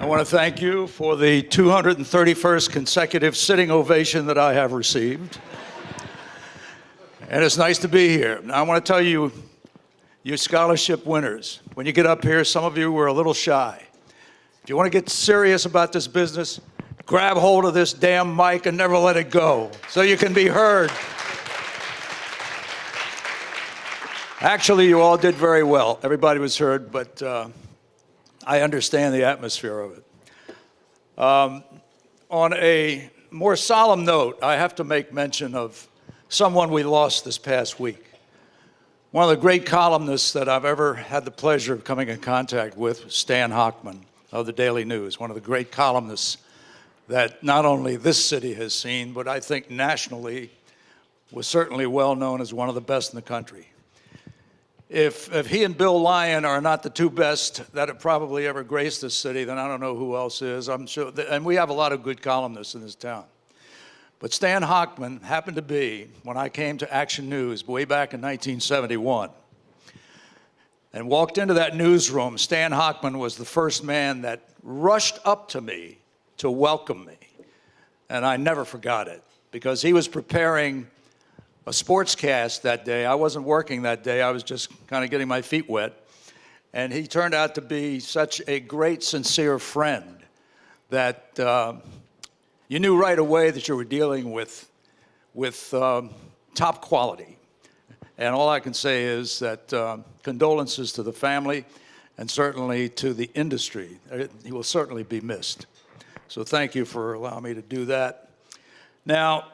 I want to thank you for the 231st consecutive sitting ovation that I have received. And it's nice to be here. Now, I want to tell you, you scholarship winners, when you get up here, some of you were a little shy. If you want to get serious about this business, grab hold of this damn mic and never let it go so you can be heard. Actually, you all did very well. Everybody was heard, but I understand the atmosphere of it. On a more solemn note, I have to make mention of someone we lost this past week. One of the great columnists that I've ever had the pleasure of coming in contact with, Stan Hochman of the Daily News, one of the great columnists that not only this city has seen, but I think nationally was certainly well known as one of the best in the country. If he and Bill Lyon are not the two best that have probably ever graced this city, then I don't know who else is. I'm sure, and we have a lot of good columnists in this town. But Stan Hochman happened to be, when I came to Action News way back in 1971, and walked into that newsroom, Stan Hochman was the first man that rushed up to me to welcome me. And I never forgot it, because he was preparing a sportscast that day. I wasn't working that day. I was just kind of getting my feet wet. And he turned out to be such a great, sincere friend that you knew right away that you were dealing with top quality. And all I can say is that condolences to the family and certainly to the industry. He will certainly be missed. So thank you for allowing me to do that. Now,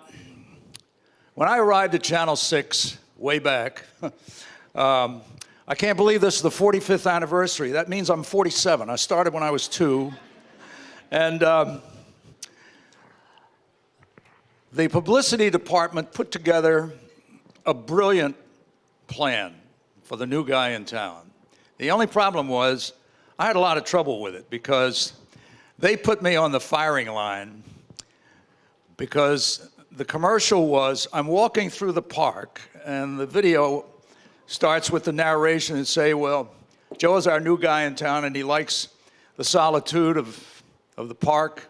when I arrived at Channel 6 way back, I can't believe this is the 45th anniversary. That means I'm 47. I started when I was 2. And the publicity department put together a brilliant plan for the new guy in town. The only problem was I had a lot of trouble with it because they put me on the firing line because the commercial was, I'm walking through the park, and the video starts with the narration and say, well, Joe is our new guy in town, and he likes the solitude of the park,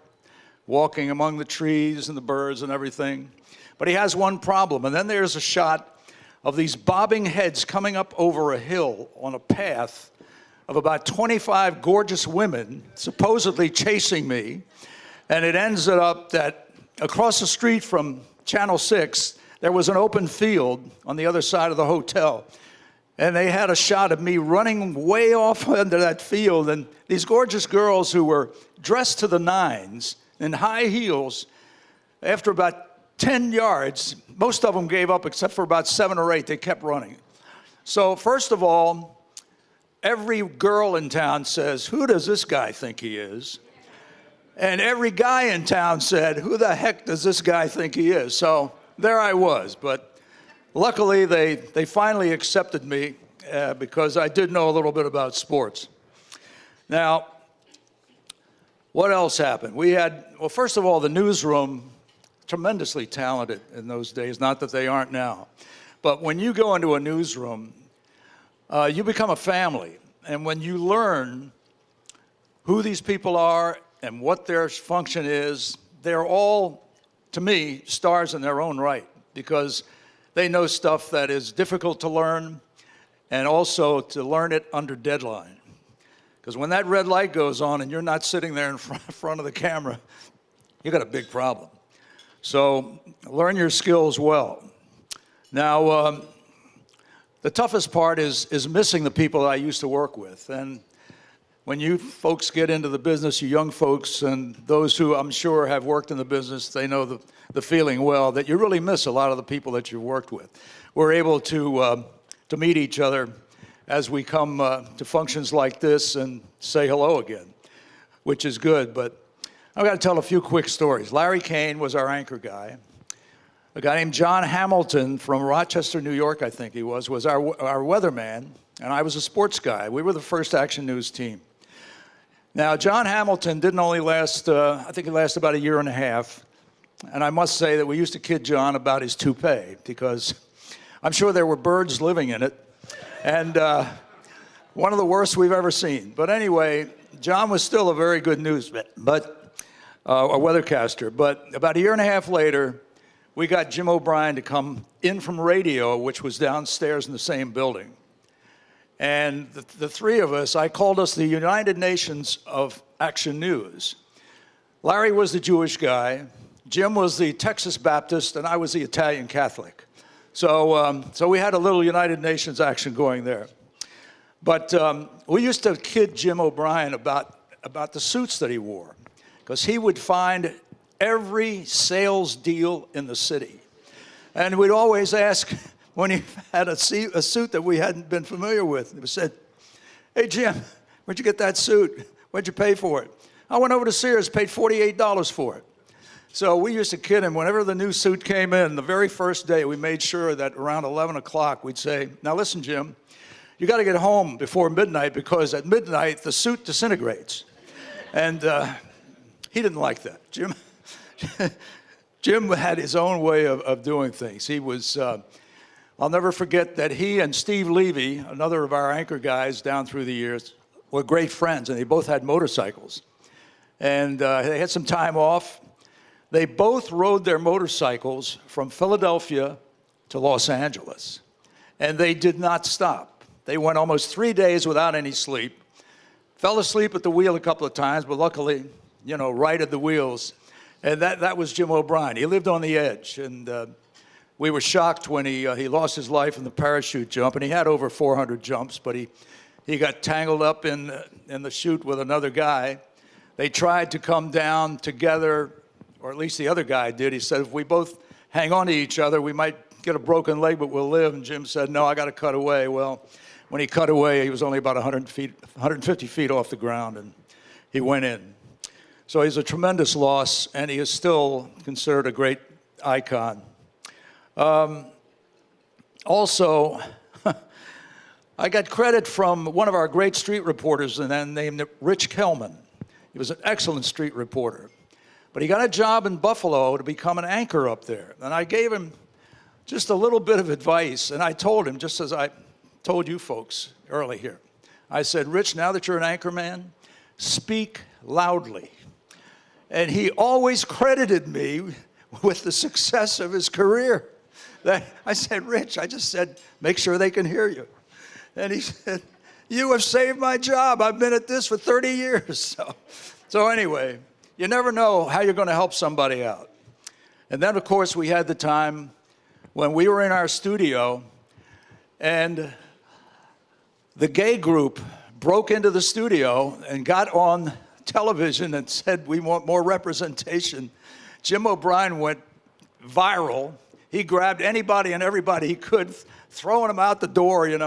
walking among the trees and the birds and everything. But he has one problem, and then there's a shot of these bobbing heads coming up over a hill on a path of about 25 gorgeous women supposedly chasing me, and it ends it up that across the street from Channel 6, there was an open field on the other side of the hotel. And they had a shot of me running way off into that field. And these gorgeous girls who were dressed to the nines in high heels, after about 10 yards, most of them gave up except for about 7 or 8. They kept running. So first of all, every girl in town says, who does this guy think he is? And every guy in town said, who the heck does this guy think he is? So there I was. But luckily, they finally accepted me because I did know a little bit about sports. Now, what else happened? We had, well, first of all, the newsroom, tremendously talented in those days, not that they aren't now. But when you go into a newsroom, you become a family. And when you learn who these people are and what their function is, they're all, to me, stars in their own right, because they know stuff that is difficult to learn and also to learn it under deadline. Because when that red light goes on and you're not sitting there in front of the camera, you got a big problem. So learn your skills well. Now, the toughest part is missing the people I used to work with. And when you folks get into the business, you young folks, and those who I'm sure have worked in the business, they know the feeling well, that you really miss a lot of the people that you've worked with. We're able to meet each other as we come to functions like this and say hello again, which is good. But I've got to tell a few quick stories. Larry Kane was our anchor guy. A guy named John Hamilton from Rochester, New York, I think he was our weatherman, and I was a sports guy. We were the first Action News team. Now, John Hamilton didn't only last, I think he lasted about 1.5 years. And I must say that we used to kid John about his toupee, because I'm sure there were birds living in it. And one of the worst we've ever seen. But anyway, John was still a very good newsman, but a weathercaster. But about a year and a half later, we got Jim O'Brien to come in from radio, which was downstairs in the same building. And the three of us, I called us the United Nations of Action News. Larry was the Jewish guy, Jim was the Texas Baptist, and I was the Italian Catholic. So we had a little United Nations action going there. But we used to kid Jim O'Brien about the suits that he wore, because he would find every sales deal in the city. And we'd always ask, when he had a suit that we hadn't been familiar with, we said, "Hey, Jim, where'd you get that suit? What'd you pay for it?" "I went over to Sears, paid $48 for it." So we used to kid him. Whenever the new suit came in, the very first day, we made sure that around 11 o'clock, we'd say, "Now listen, Jim, you got to get home before midnight, because at midnight, the suit disintegrates." And he didn't like that. Jim had his own way of doing things. He was, I'll never forget that he and Steve Levy, another of our anchor guys down through the years, were great friends, and they both had motorcycles. And they had some time off. They both rode their motorcycles from Philadelphia to Los Angeles, and they did not stop. They went almost 3 days without any sleep, fell asleep at the wheel a couple of times, but luckily, righted the wheels. And that was Jim O'Brien. He lived on the edge, and we were shocked when he lost his life in the parachute jump, and he had over 400 jumps, but he got tangled up in the chute with another guy. They tried to come down together, or at least the other guy did. He said, "If we both hang on to each other, we might get a broken leg, but we'll live." And Jim said, "No, I got to cut away." Well, when he cut away, he was only about 150 feet off the ground, and he went in. So he's a tremendous loss, and he is still considered a great icon. Also, I got credit from one of our great street reporters named Rich Kellman. He was an excellent street reporter. But he got a job in Buffalo to become an anchor up there. And I gave him just a little bit of advice, and I told him, just as I told you folks early here, I said, "Rich, now that you're an anchor man, speak loudly." And he always credited me with the success of his career. I said, "Rich," I just said, "make sure they can hear you." And he said, "You have saved my job. I've been at this for 30 years. So anyway, you never know how you're going to help somebody out. And then, of course, we had the time when we were in our studio, and the gay group broke into the studio and got on television and said, "We want more representation." Jim O'Brien went viral. He grabbed anybody and everybody he could, throwing them out the door, and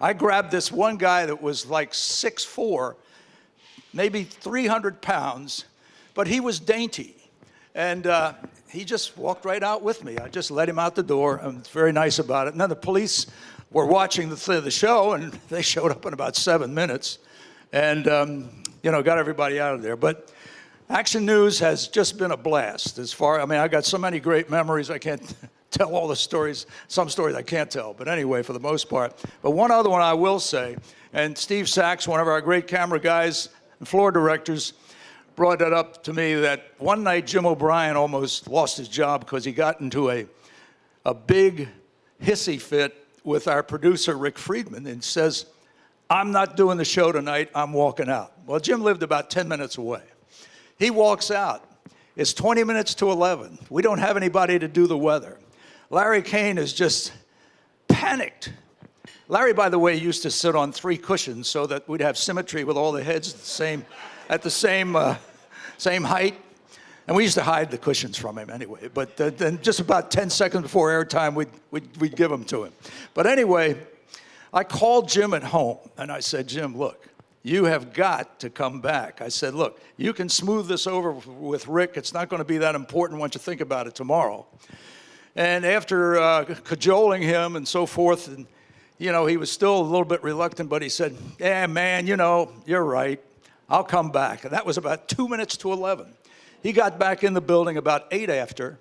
I grabbed this one guy that was like 6'4", maybe 300 pounds, but he was dainty. And he just walked right out with me. I just let him out the door. I was very nice about it. And then the police were watching the show, and they showed up in about 7 minutes and, got everybody out of there. But Action News has just been a blast. I got so many great memories. I can't tell all the stories. Some stories I can't tell. But anyway, for the most part. But one other one I will say, and Steve Sachs, one of our great camera guys and floor directors, brought that up to me, that one night Jim O'Brien almost lost his job because he got into a big hissy fit with our producer, Rick Friedman, and says, "I'm not doing the show tonight, I'm walking out." Well, Jim lived about 10 minutes away. He walks out. It's 20 minutes to 11. We don't have anybody to do the weather. Larry Kane is just panicked. Larry, by the way, used to sit on 3 cushions so that we'd have symmetry with all the heads at the same height. And we used to hide the cushions from him anyway. But then just about 10 seconds before airtime, we'd give them to him. But anyway, I called Jim at home, and I said, "Jim, look, you have got to come back." I said, "Look, you can smooth this over with Rick. It's not going to be that important once you think about it tomorrow." And after cajoling him and so forth, and he was still a little bit reluctant, but he said, "Yeah, man, you're right. I'll come back." And that was about 2 minutes to 11. He got back in the building about 8 after,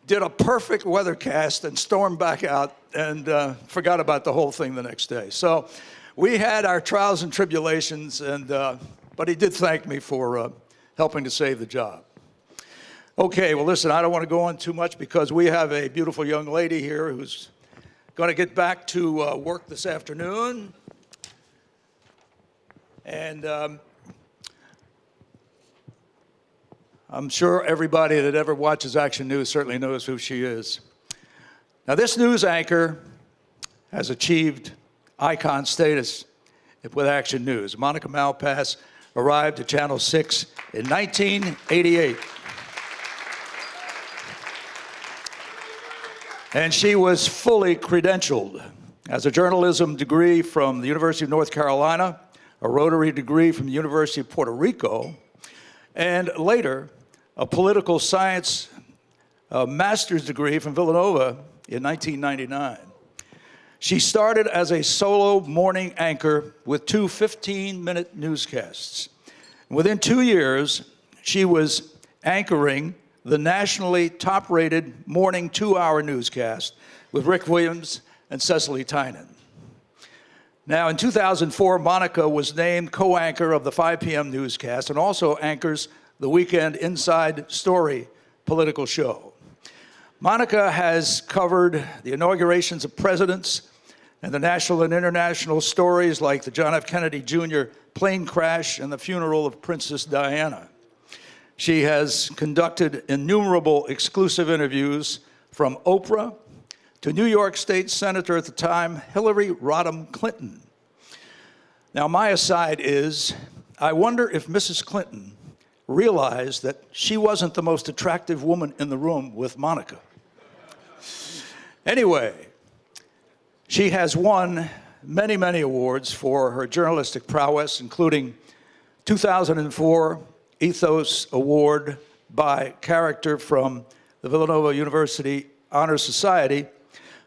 did a perfect weathercast, and stormed back out and forgot about the whole thing the next day. So we had our trials and tribulations, and but he did thank me for helping to save the job. Okay, well, listen, I don't want to go on too much because we have a beautiful young lady here who's going to get back to work this afternoon. And I'm sure everybody that ever watches Action News certainly knows who she is. Now, this news anchor has achieved icon status with Action News. Monica Malpass arrived at Channel 6 in 1988. And she was fully credentialed as a journalism degree from the University of North Carolina, a Rotary degree from the University of Puerto Rico, and later a political science master's degree from Villanova in 1999. She started as a solo morning anchor with 2 15-minute newscasts. Within 2 years, she was anchoring the nationally top-rated morning 2-hour newscast with Rick Williams and Cecily Tynan. Now, in 2004, Monica was named co-anchor of the 5 p.m. newscast and also anchors the weekend Inside Story political show. Monica has covered the inaugurations of presidents and the national and international stories like the John F. Kennedy Jr. plane crash and the funeral of Princess Diana. She has conducted innumerable exclusive interviews from Oprah to New York State Senator at the time, Hillary Rodham Clinton. Now, my aside is, I wonder if Mrs. Clinton realized that she wasn't the most attractive woman in the room with Monica. Anyway, she has won many, many awards for her journalistic prowess, including 2004 Ethos Award by character from the Villanova University Honor Society,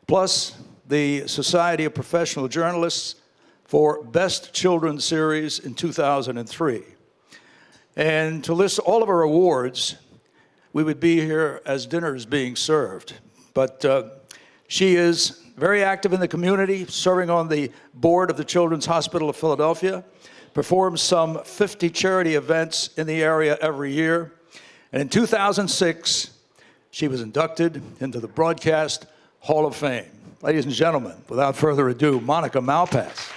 plus the Society of Professional Journalists for Best Children's Series in 2003. And to list all of her awards, we would be here as dinner is being served. But she is very active in the community, serving on the board of the Children's Hospital of Philadelphia, performs some 50 charity events in the area every year. And in 2006, she was inducted into the Broadcast Hall of Fame. Ladies and gentlemen, without further ado, Monica Malpass.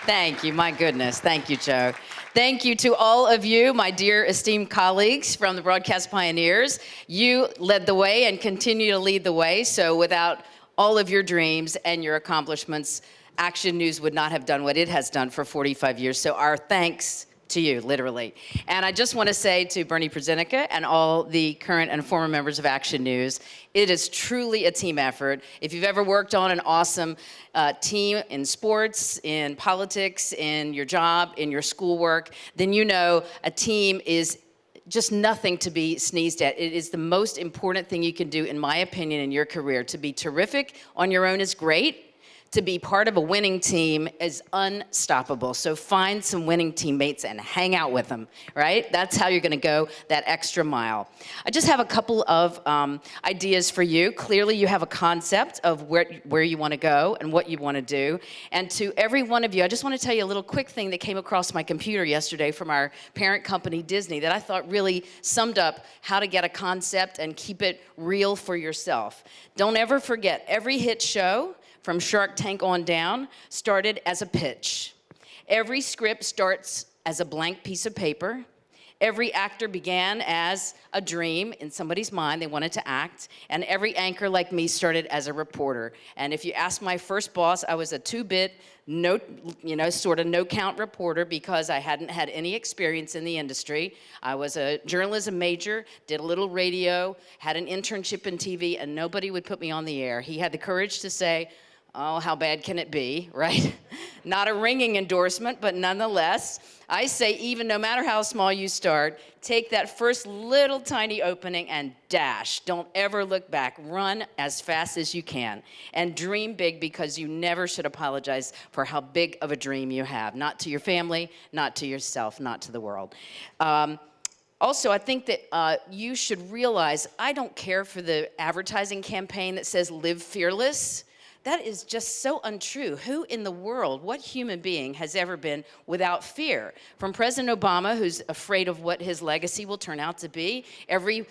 Thank you, my goodness. Thank you, Joe. Thank you to all of you, my dear esteemed colleagues from the Broadcast Pioneers. You led the way and continue to lead the way, so without all of your dreams and your accomplishments, Action News would not have done what it has done for 45 years. So our thanks to you, literally. And I just want to say to Bernie Przenica and all the current and former members of Action News, it is truly a team effort. If you've ever worked on an awesome team in sports, in politics, in your job, in your schoolwork, then you know a team is just nothing to be sneezed at. It is the most important thing you can do, in my opinion, in your career. To be terrific on your own is great. To be part of a winning team is unstoppable. So find some winning teammates and hang out with them, right? That's how you're gonna go that extra mile. I just have a couple of ideas for you. Clearly you have a concept of where you wanna go and what you wanna do. And to every one of you, I just wanna tell you a little quick thing that came across my computer yesterday from our parent company, Disney, that I thought really summed up how to get a concept and keep it real for yourself. Don't ever forget, every hit show from Shark Tank on down started as a pitch. Every script starts as a blank piece of paper. Every actor began as a dream in somebody's mind they wanted to act, and every anchor like me started as a reporter. And if you ask my first boss, I was a 2-bit, sort of no-count reporter because I hadn't had any experience in the industry. I was a journalism major, did a little radio, had an internship in TV, and nobody would put me on the air. He had the courage to say, oh, how bad can it be, right? Not a ringing endorsement, but nonetheless, I say even no matter how small you start, take that first little tiny opening and dash. Don't ever look back. Run as fast as you can. And dream big, because you never should apologize for how big of a dream you have. Not to your family, not to yourself, not to the world. Also, I think that you should realize I don't care for the advertising campaign that says live fearless. That is just so untrue. Who in the world, what human being has ever been without fear? From President Obama, who's afraid of what his legacy will turn out to be, every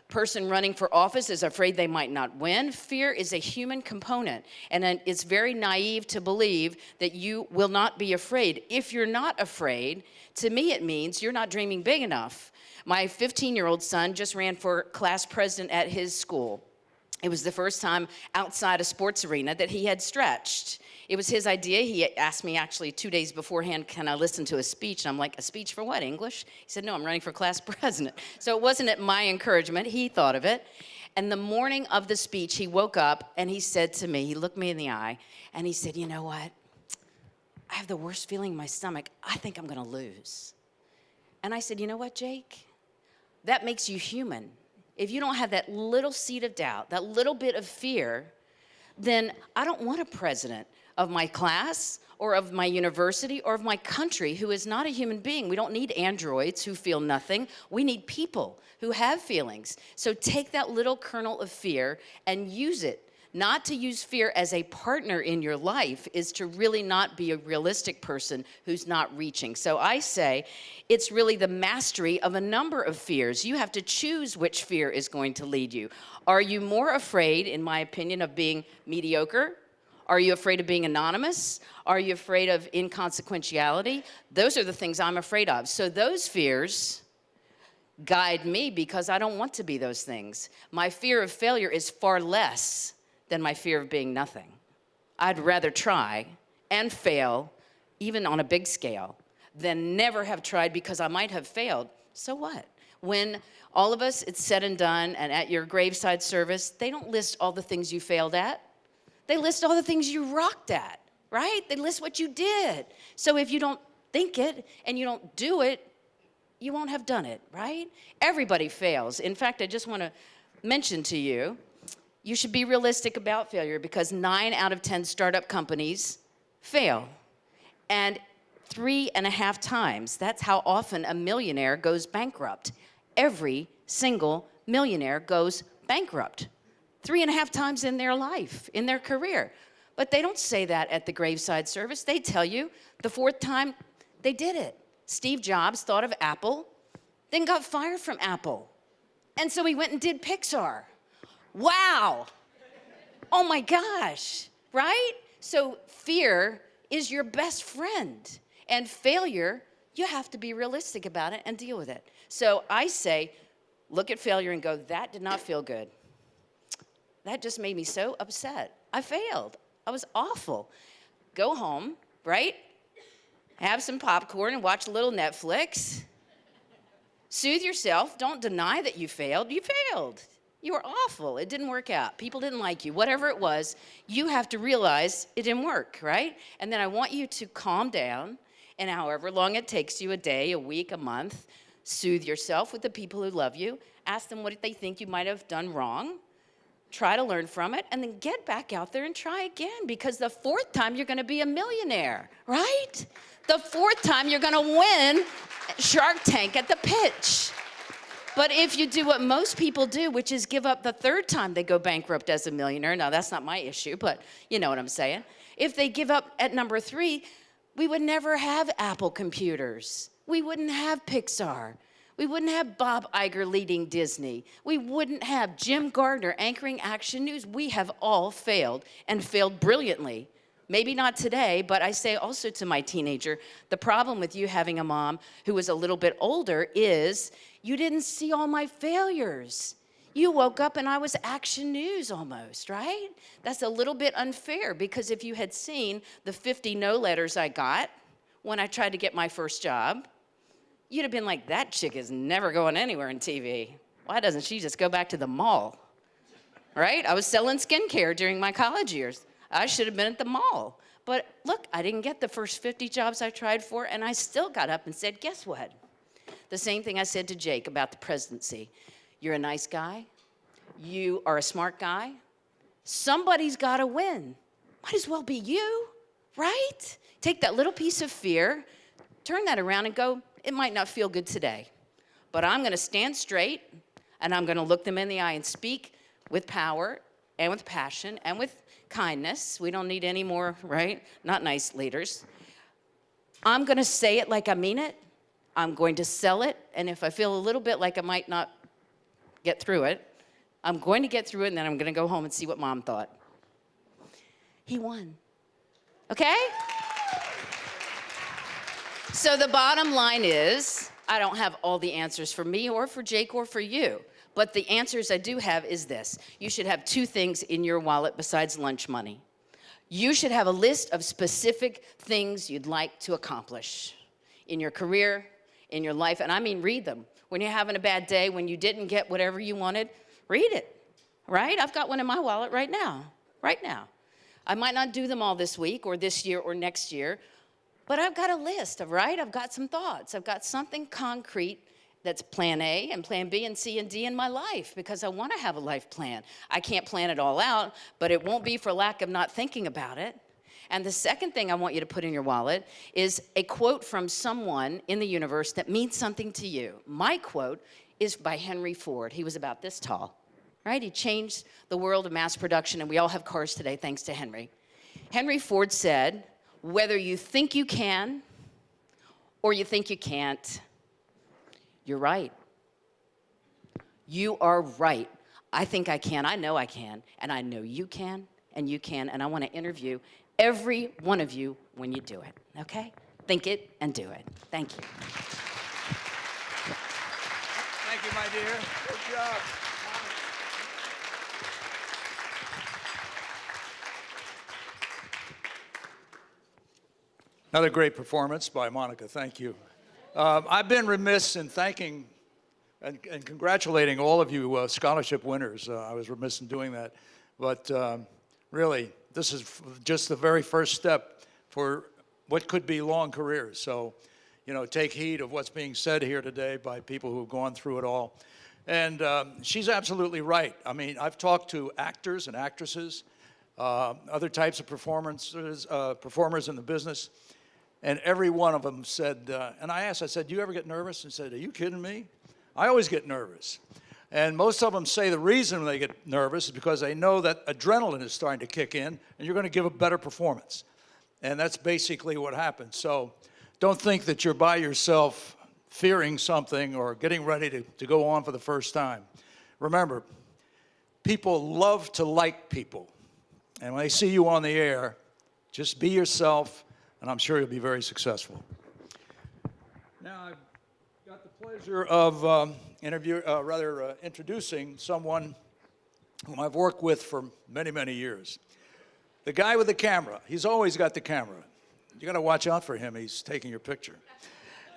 person running for office is afraid they might not win. Fear is a human component, and it's very naive to believe that you will not be afraid. If you're not afraid, to me it means you're not dreaming big enough. My 15-year-old son just ran for class president at his school. It was the first time outside a sports arena that he had stretched. It was his idea. He asked me actually 2 days beforehand, can I listen to a speech? And I'm like, a speech for what, English? He said, no, I'm running for class president. So it wasn't at my encouragement. He thought of it. And the morning of the speech, he woke up and he said to me, he looked me in the eye, and he said, you know what? I have the worst feeling in my stomach. I think I'm going to lose. And I said, you know what, Jake? That makes you human. If you don't have that little seed of doubt, that little bit of fear, then I don't want a president of my class or of my university or of my country who is not a human being. We don't need androids who feel nothing. We need people who have feelings. So take that little kernel of fear and use it. Not to use fear as a partner in your life is to really not be a realistic person who's not reaching. So I say it's really the mastery of a number of fears. You have to choose which fear is going to lead you. Are you more afraid, in my opinion, of being mediocre? Are you afraid of being anonymous? Are you afraid of inconsequentiality? Those are the things I'm afraid of. So those fears guide me because I don't want to be those things. My fear of failure is far less than my fear of being nothing. I'd rather try and fail, even on a big scale, than never have tried because I might have failed. So what? When all of us, it's said and done, and at your graveside service, they don't list all the things you failed at. They list all the things you rocked at, right? They list what you did. So if you don't think it and you don't do it, you won't have done it, right? Everybody fails. In fact, I just want to mention to you, you should be realistic about failure because 9 out of 10 startup companies fail. And 3.5 times, that's how often a millionaire goes bankrupt. Every single millionaire goes bankrupt 3.5 times in their life, in their career. But they don't say that at the graveside service. They tell you the 4th time they did it. Steve Jobs thought of Apple, then got fired from Apple. And so he went and did Pixar. Wow. Oh my gosh, right? So fear is your best friend. And failure, you have to be realistic about it and deal with it. So I say, look at failure and go, that did not feel good. That just made me so upset. I failed. I was awful. Go home, right? Have some popcorn and watch a little Netflix. Soothe yourself. Don't deny that you failed. You failed. You were awful. It didn't work out. People didn't like you. Whatever it was, you have to realize it didn't work, right? And then I want you to calm down, and however long it takes you, a day, a week, a month, soothe yourself with the people who love you. Ask them what they think you might have done wrong. Try to learn from it, and then get back out there and try again, because the 4th time you're going to be a millionaire, right? The 4th time you're going to win Shark Tank at the pitch. But if you do what most people do, which is give up the 3rd time they go bankrupt as a millionaire, now that's not my issue, but you know what I'm saying. If they give up at number 3, we would never have Apple computers. We wouldn't have Pixar. We wouldn't have Bob Iger leading Disney. We wouldn't have Jim Gardner anchoring Action News. We have all failed, and failed brilliantly. Maybe not today, but I say also to my teenager, the problem with you having a mom who was a little bit older is you didn't see all my failures. You woke up and I was Action News almost, right? That's a little bit unfair, because if you had seen the 50 no letters I got when I tried to get my first job, you'd have been like, that chick is never going anywhere in TV. Why doesn't she just go back to the mall? Right? I was selling skincare during my college years. I should have been at the mall. But look, I didn't get the first 50 jobs I tried for, and I still got up and said, guess what? The same thing I said to Jake about the presidency. You're a nice guy. You are a smart guy. Somebody's got to win. Might as well be you, right? Take that little piece of fear, turn that around and go, it might not feel good today, but I'm going to stand straight, and I'm going to look them in the eye and speak with power and with passion and with kindness. We don't need any more, right? Not nice leaders. I'm going to say it like I mean it. I'm going to sell it, and if I feel a little bit like I might not get through it, I'm going to get through it, and then I'm going to go home and see what Mom thought. He won. Okay? So the bottom line is, I don't have all the answers for me or for Jake or for you, but the answers I do have is this. You should have 2 things in your wallet besides lunch money. You should have a list of specific things you'd like to accomplish in your career, in your life, and I mean read them. When you're having a bad day, when you didn't get whatever you wanted, read it, right? I've got one in my wallet right now. I might not do them all this week or this year or next year, but I've got a list, right? I've got some thoughts. I've got something concrete that's plan A and plan B and C and D in my life because I want to have a life plan. I can't plan it all out, but it won't be for lack of not thinking about it. And the second thing I want you to put in your wallet is a quote from someone in the universe that means something to you. My quote is by Henry Ford. He was about this tall, right? He changed the world of mass production, and we all have cars today thanks to Henry. Henry Ford said, whether you think you can or you think you can't, you're right. You are right. I think I can, I know I can, and I know you can, and you can, and I want to interview every one of you when you do it, okay? Think it and do it. Thank you. Thank you, my dear. Good job. Another great performance by Monica. Thank you. I've been remiss in thanking and congratulating all of you scholarship winners. I was remiss in doing that. But really, this is just the very first step for what could be long careers. So, take heed of what's being said here today by people who have gone through it all. And she's absolutely right. I mean, I've talked to actors and actresses, other types of performers in the business, and every one of them said, and I said, do you ever get nervous? And said, are you kidding me? I always get nervous. And most of them say the reason they get nervous is because they know that adrenaline is starting to kick in and you're going to give a better performance. And that's basically what happens. So don't think that you're by yourself fearing something or getting ready to go on for the first time. Remember, people love to like people. And when they see you on the air, just be yourself, and I'm sure you'll be very successful. Now, I've got the pleasure of introducing someone whom I've worked with for many, many years. The guy with the camera. He's always got the camera. You got to watch out for him. He's taking your picture.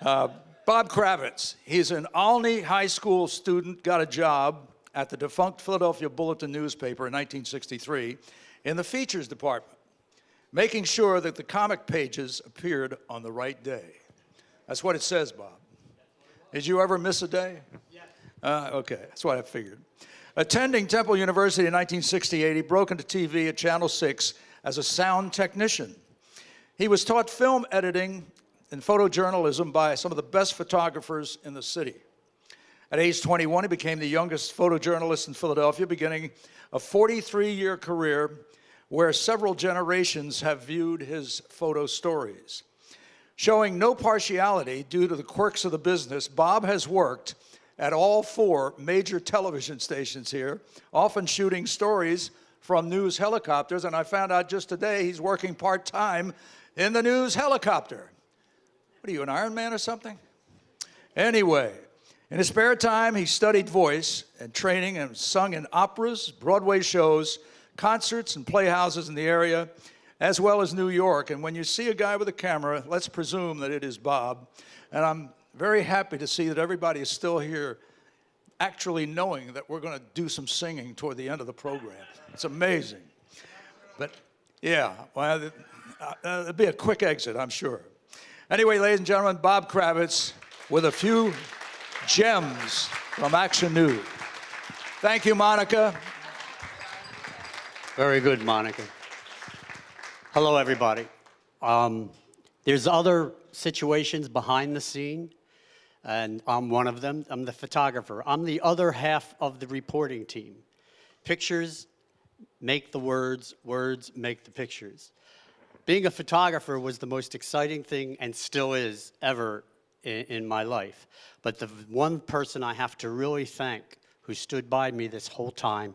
Bob Kravitz. He's an Olney High School student, got a job at the defunct Philadelphia Bulletin newspaper in 1963 in the features department, making sure that the comic pages appeared on the right day. That's what it says, Bob. Did you ever miss a day? Yes. Okay, that's what I figured. Attending Temple University in 1968, he broke into TV at Channel 6 as a sound technician. He was taught film editing and photojournalism by some of the best photographers in the city. At age 21, he became the youngest photojournalist in Philadelphia, beginning a 43-year career where several generations have viewed his photo stories. Showing no partiality due to the quirks of the business, Bob has worked at all 4 major television stations here, often shooting stories from news helicopters, and I found out just today he's working part-time in the news helicopter. What are you, an Iron Man or something? Anyway, in his spare time, he studied voice and training and sung in operas, Broadway shows, concerts and playhouses in the area, as well as New York. And when you see a guy with a camera, let's presume that it is Bob. And I'm very happy to see that everybody is still here actually knowing that we're going to do some singing toward the end of the program. It's amazing. But yeah, well, it'll be a quick exit, I'm sure. Anyway, ladies and gentlemen, Bob Kravitz with a few gems from Action News. Thank you, Monica. Very good, Monica. Hello, everybody. There's other situations behind the scene and I'm one of them. I'm the photographer. I'm the other half of the reporting team. Pictures make the words, words make the pictures. Being a photographer was the most exciting thing, and still is, ever in my life. But the one person I have to really thank who stood by me this whole time,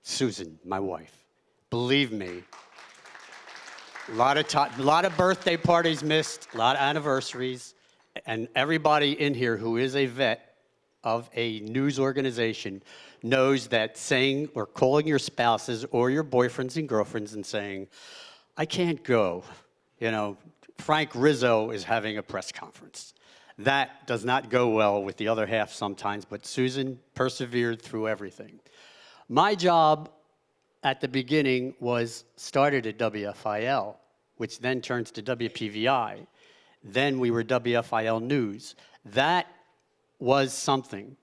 Susan, my wife. Believe me, a lot of birthday parties missed, a lot of anniversaries, and everybody in here who is a vet of a news organization knows that saying or calling your spouses or your boyfriends and girlfriends and saying, I can't go, Frank Rizzo is having a press conference. That does not go well with the other half sometimes, but Susan persevered through everything. My job at the beginning started at WFIL, which then turns to WPVI. Then we were WFIL News. That was something.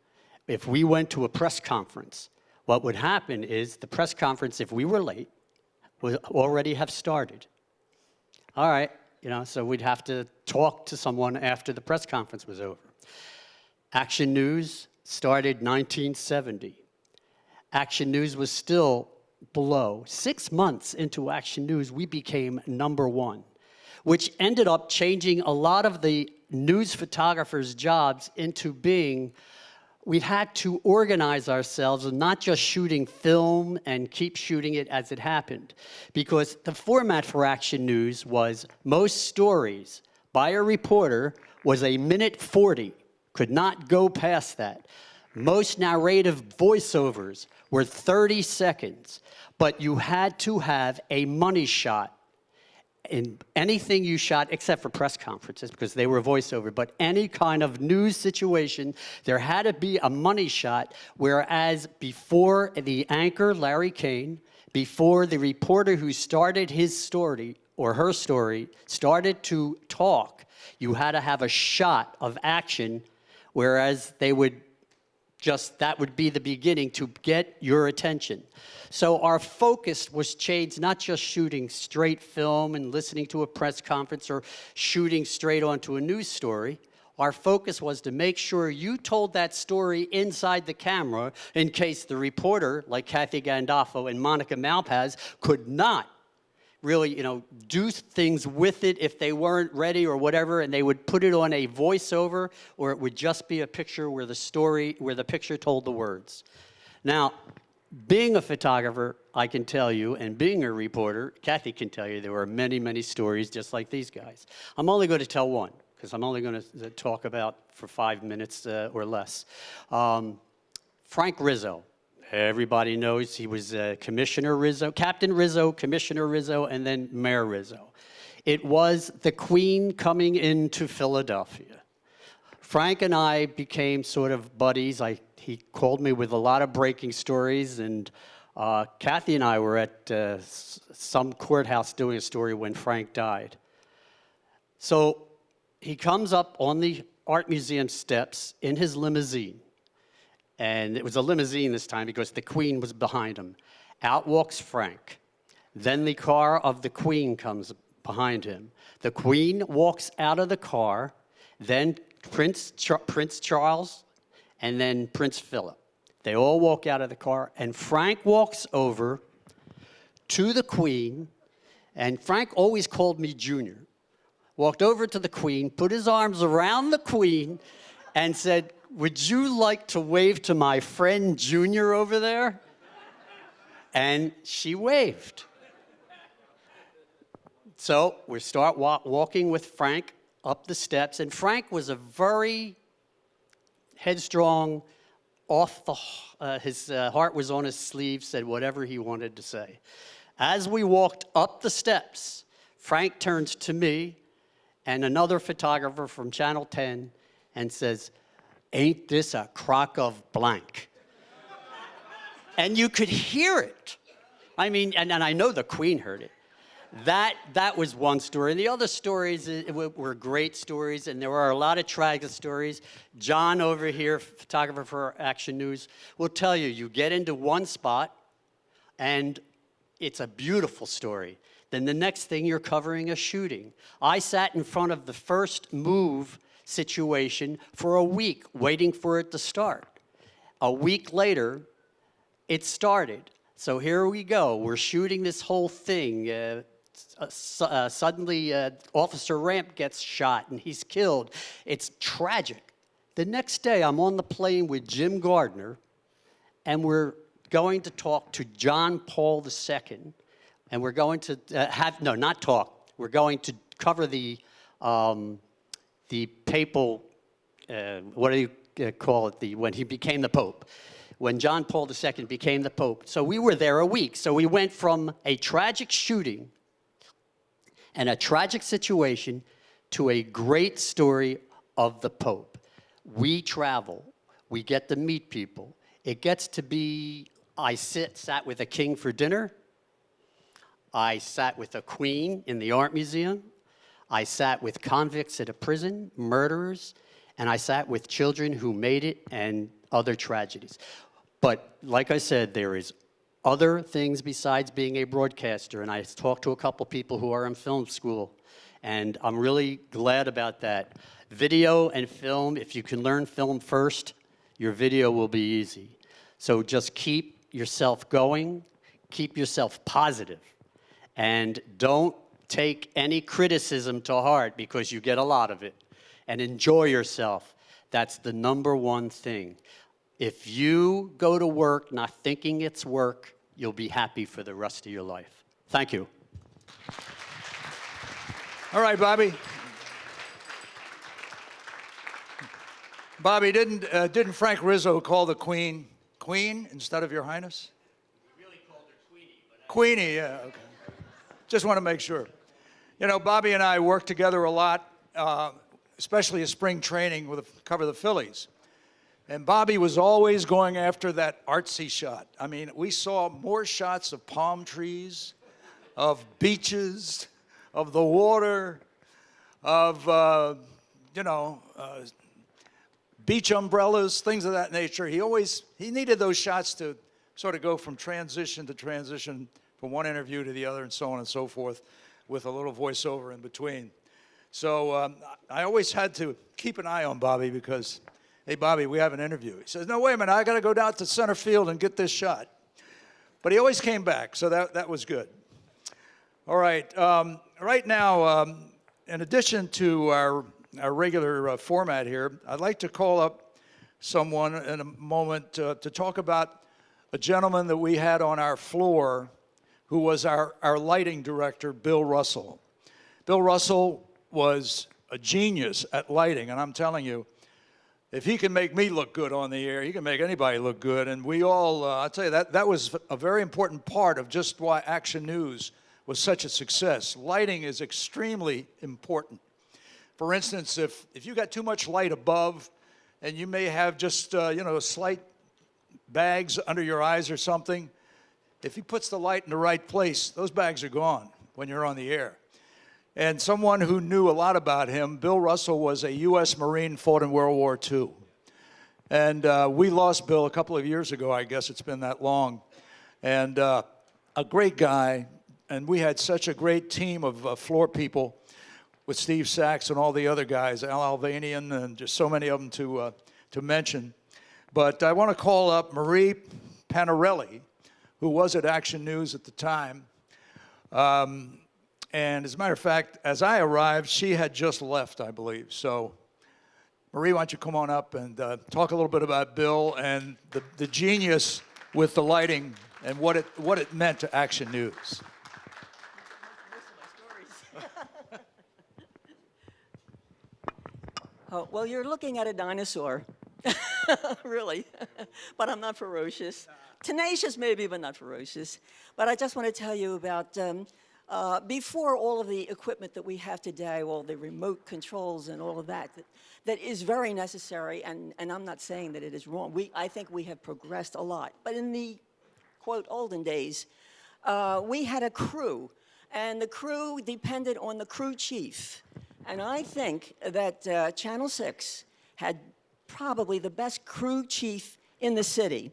If we went to a press conference, what would happen is the press conference, if we were late, would already have started. All right, so we'd have to talk to someone after the press conference was over. Action News started 1970. Action News was still below. 6 months into Action News, we became #1, which ended up changing a lot of the news photographers' jobs into being, we had to organize ourselves and not just shooting film and keep shooting it as it happened. Because the format for Action News was most stories by a reporter was a minute 40, could not go past that. Most narrative voiceovers were 30 seconds, but you had to have a money shot in anything you shot, except for press conferences, because they were voiceover, but any kind of news situation, there had to be a money shot, whereas before the anchor, Larry Kane, before the reporter who started his story, or her story, started to talk, you had to have a shot of action, whereas they would that would be the beginning to get your attention. So our focus was changed, not just shooting straight film and listening to a press conference or shooting straight onto a news story. Our focus was to make sure you told that story inside the camera in case the reporter, like Kathy Gandolfo and Monica Malpaz, could not really, do things with it if they weren't ready or whatever, and they would put it on a voiceover, or it would just be a picture where the picture told the words. Now, being a photographer, I can tell you, and being a reporter, Kathy can tell you, there were many, many stories just like these guys. I'm only going to tell one, because I'm only going to talk about for 5 minutes or less. Frank Rizzo. Everybody knows he was Commissioner Rizzo, Captain Rizzo, Commissioner Rizzo, and then Mayor Rizzo. It was the Queen coming into Philadelphia. Frank and I became sort of buddies. He called me with a lot of breaking stories, and Kathy and I were at some courthouse doing a story when Frank died. So he comes up on the Art Museum steps in his limousine. And it was a limousine this time because the Queen was behind him. Out walks Frank. Then the car of the Queen comes behind him. The Queen walks out of the car, then Prince Charles, and then Prince Philip. They all walk out of the car, and Frank walks over to the Queen, and Frank always called me Junior. Walked over to the Queen, put his arms around the Queen, and said, "Would you like to wave to my friend Junior over there?" And she waved. So we start walking with Frank up the steps, and Frank was a very headstrong, his heart was on his sleeve, said whatever he wanted to say. As we walked up the steps, Frank turns to me and another photographer from Channel 10 and says, "Ain't this a crock of blank?" And you could hear it. I mean, and I know the Queen heard it. That was one story. The other stories were great stories, and there were a lot of tragic stories. John over here, photographer for Action News, will tell you, you get into one spot, and it's a beautiful story. Then the next thing, you're covering a shooting. I sat in front of the first move situation for a week, waiting for it to start. A week later, it started. So here we go. We're shooting this whole thing. Suddenly, Officer Ramp gets shot and he's killed. It's tragic. The next day, I'm on the plane with Jim Gardner, and we're going to talk to John Paul II, and we're going to we're going to cover the papal, what do you call it, when he became the Pope, when John Paul II became the Pope. So we were there a week. So we went from a tragic shooting and a tragic situation to a great story of the Pope. We travel. We get to meet people. It gets to be, I sat with a king for dinner. I sat with a queen in the art museum. I sat with convicts at a prison, murderers, and I sat with children who made it and other tragedies. But like I said, there is other things besides being a broadcaster, and I talked to a couple people who are in film school, and I'm really glad about that. Video and film, if you can learn film first, your video will be easy. So just keep yourself going, keep yourself positive, and don't take any criticism to heart because you get a lot of it. And enjoy yourself. That's the number one thing. If you go to work not thinking it's work, you'll be happy for the rest of your life. Thank you. All right, Bobby. Bobby, didn't Frank Rizzo call the Queen Queen instead of Your Highness? We really called her Queenie. Queenie, yeah, okay. Just want to make sure. You know, Bobby and I worked together a lot, especially at spring training with cover the Phillies. And Bobby was always going after that artsy shot. I mean, we saw more shots of palm trees, of beaches, of the water, of, beach umbrellas, things of that nature. He needed those shots to sort of go from transition to transition, from one interview to the other, and so on and so forth, with a little voiceover in between. So I always had to keep an eye on Bobby because, hey, Bobby, we have an interview. He says, no, wait a minute, I got to go down to center field and get this shot. But he always came back, so that was good. All right, right now, in addition to our regular format here, I'd like to call up someone in a moment to talk about a gentleman that we had on our floor who was our lighting director, Bill Russell. Bill Russell was a genius at lighting, and I'm telling you, if he can make me look good on the air, he can make anybody look good. And we all, I'll tell you, that was a very important part of just why Action News was such a success. Lighting is extremely important. For instance, if you got too much light above, and you may have just, slight bags under your eyes or something, if he puts the light in the right place, those bags are gone when you're on the air. And someone who knew a lot about him, Bill Russell was a U.S. Marine, fought in World War II. And we lost Bill a couple of years ago, I guess it's been that long. And a great guy, and we had such a great team of floor people with Steve Sachs and all the other guys, Al Alvanian, and just so many of them to mention. But I want to call up Marie Panarelli, who was at Action News at the time. And as a matter of fact, as I arrived, she had just left, I believe. So, Marie, why don't you come on up and talk a little bit about Bill and the genius with the lighting and what it meant to Action News. Oh, well, you're looking at a dinosaur, really, but I'm not ferocious. Tenacious maybe, but not ferocious. But I just want to tell you about, before all of the equipment that we have today, all the remote controls and all of that is very necessary, and I'm not saying that it is wrong. I think we have progressed a lot. But in the, quote, olden days, we had a crew, and the crew depended on the crew chief. And I think that Channel 6 had probably the best crew chief in the city,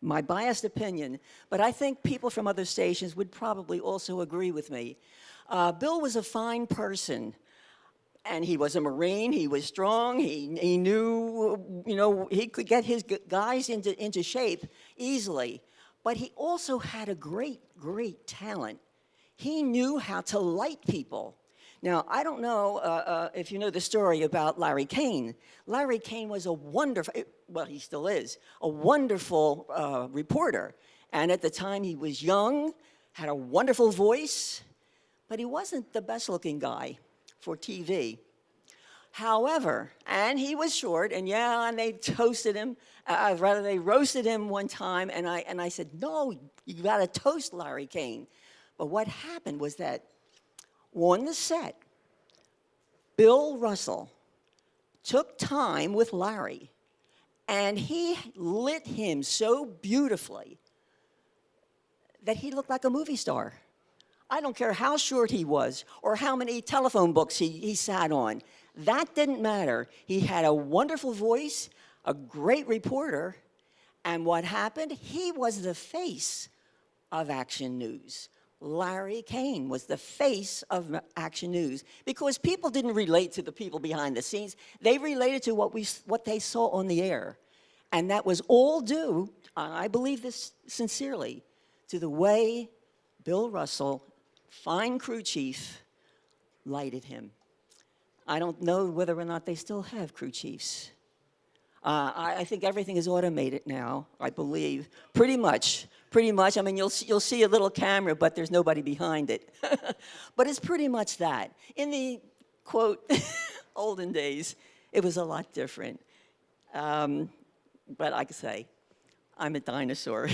my biased opinion, but I think people from other stations would probably also agree with me. Bill was a fine person. And he was a Marine. He was strong. He knew, he could get his guys into shape easily. But he also had a great, great talent. He knew how to light people. Now, I don't know if you know the story about Larry King. Larry King was a wonderful, well, he still is, a wonderful reporter. And at the time, he was young, had a wonderful voice, but he wasn't the best-looking guy for TV. However, and he was short, and they toasted him, rather they roasted him one time, and I said, no, you gotta toast Larry King. But what happened was that on the set, Bill Russell took time with Larry, and he lit him so beautifully that he looked like a movie star. I don't care how short he was or how many telephone books he sat on. That didn't matter. He had a wonderful voice, a great reporter, and what happened? He was the face of Action News. Larry King was the face of Action News because people didn't relate to the people behind the scenes. They related to what they saw on the air. And that was all due, I believe this sincerely, to the way Bill Russell, fine crew chief, lighted him. I don't know whether or not they still have crew chiefs. I think everything is automated now, I believe, pretty much. I mean, you'll see a little camera, but there's nobody behind it. But it's pretty much that. In the, quote, olden days, it was a lot different. But like I say, I'm a dinosaur.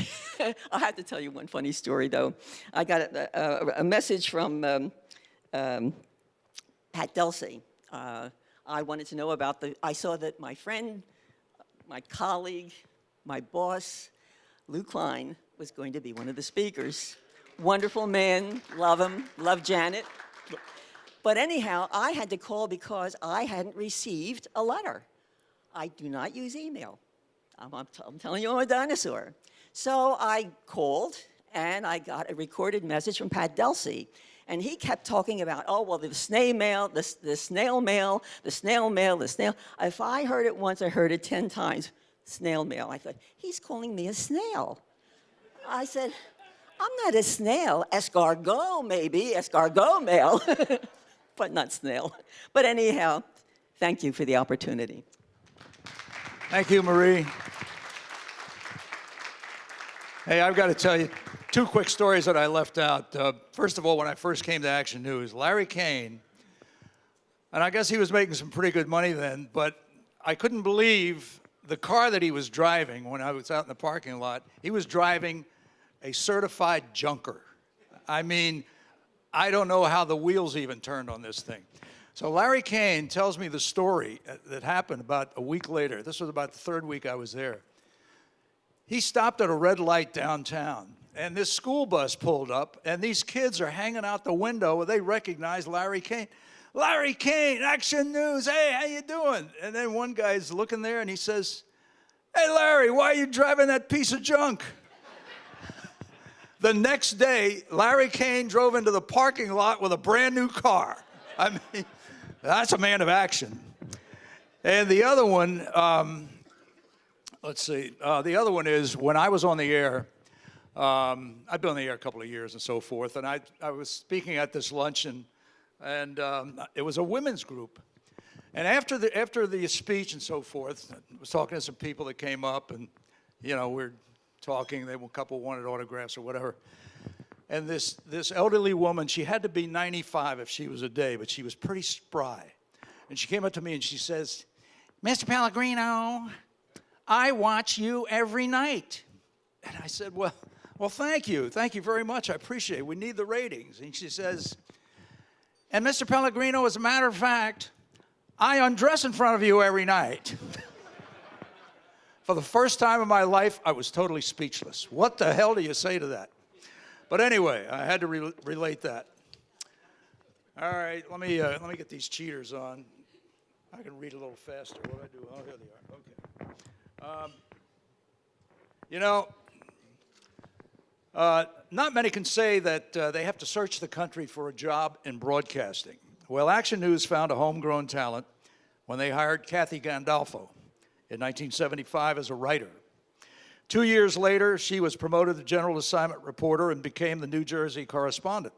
I have to tell you one funny story, though. I got a message from Pat Delsey. I wanted to know about I saw that my friend, my colleague, my boss, Lou Klein, was going to be one of the speakers. Wonderful man, love him, love Janet. But anyhow, I had to call because I hadn't received a letter. I do not use email. I'm telling you, I'm a dinosaur. So I called, and I got a recorded message from Pat Delsey. And he kept talking about, oh, well, the snail mail, the snail mail, the snail mail, the snail. If I heard it once, I heard it 10 times, snail mail. I thought, he's calling me a snail. I said, I'm not a snail. Escargot, maybe, escargot mail, but not snail. But anyhow, thank you for the opportunity. Thank you, Marie. Hey, I've got to tell you 2 quick stories that I left out. First of all, when I first came to Action News, Larry King, and I guess he was making some pretty good money then, but I couldn't believe the car that he was driving when I was out in the parking lot. He was driving a certified junker. I mean, I don't know how the wheels even turned on this thing. So Larry King tells me the story that happened about a week later. This was about the 3rd week I was there. He stopped at a red light downtown, and this school bus pulled up, and these kids are hanging out the window, and they recognize Larry King. Larry King, Action News, hey, how you doing? And then one guy's looking there, and he says, hey, Larry, why are you driving that piece of junk? The next day, Larry King drove into the parking lot with a brand new car. I mean, that's a man of action. And the other one, let's see. The other one is when I was on the air, I've been on the air a couple of years and so forth, and I was speaking at this luncheon, and it was a women's group. And after the speech and so forth, I was talking to some people that came up, and, we're talking. A couple wanted autographs or whatever. And this elderly woman, she had to be 95 if she was a day, but she was pretty spry. And she came up to me and she says, Mr. Pellegrino, I watch you every night. And I said, well, thank you. Thank you very much. I appreciate it. We need the ratings. And she says, and Mr. Pellegrino, as a matter of fact, I undress in front of you every night. For the first time in my life, I was totally speechless. What the hell do you say to that? But anyway, I had to relate that. All right, let me get these cheaters on. I can read a little faster. What do I do? Oh, here they are. Okay. Not many can say that they have to search the country for a job in broadcasting. Well, Action News found a homegrown talent when they hired Kathy Gandolfo in 1975 as a writer. 2 years later, she was promoted to general assignment reporter and became the New Jersey correspondent.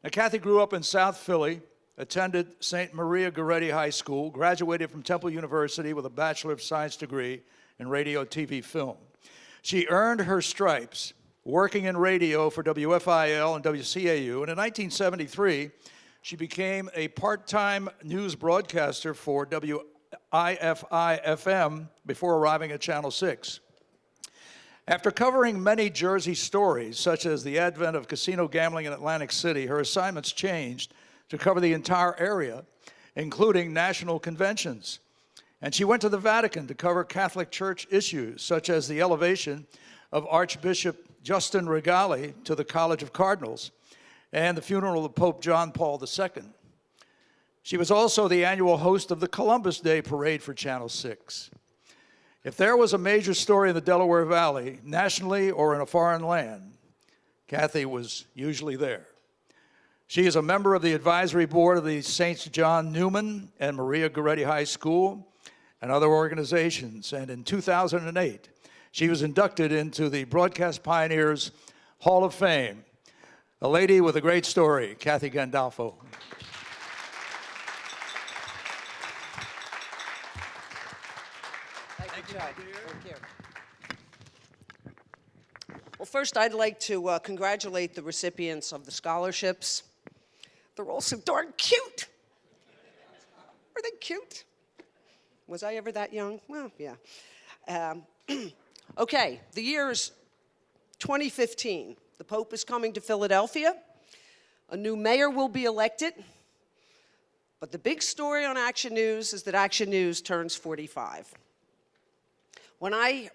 Now, Kathy grew up in South Philly, attended St. Maria Goretti High School, graduated from Temple University with a Bachelor of Science degree in radio, TV, film. She earned her stripes working in radio for WFIL and WCAU, and in 1973, she became a part-time news broadcaster for WIFI-FM before arriving at Channel 6. After covering many Jersey stories, such as the advent of casino gambling in Atlantic City, her assignments changed to cover the entire area, including national conventions. And she went to the Vatican to cover Catholic Church issues, such as the elevation of Archbishop Justin Regali to the College of Cardinals and the funeral of Pope John Paul II. She was also the annual host of the Columbus Day Parade for Channel 6. If there was a major story in the Delaware Valley, nationally or in a foreign land, Kathy was usually there. She is a member of the advisory board of the St. John Neumann and Maria Goretti High School and other organizations. And in 2008, she was inducted into the Broadcast Pioneers Hall of Fame. A lady with a great story, Kathy Gandolfo. Thank you, Joe. Thank you. Well, first, I'd like to congratulate the recipients of the scholarships. They're all so darn cute. Are they cute? Was I ever that young? Well, yeah. Okay, the year is 2015. The Pope is coming to Philadelphia. A new mayor will be elected. But the big story on Action News is that Action News turns 45. When I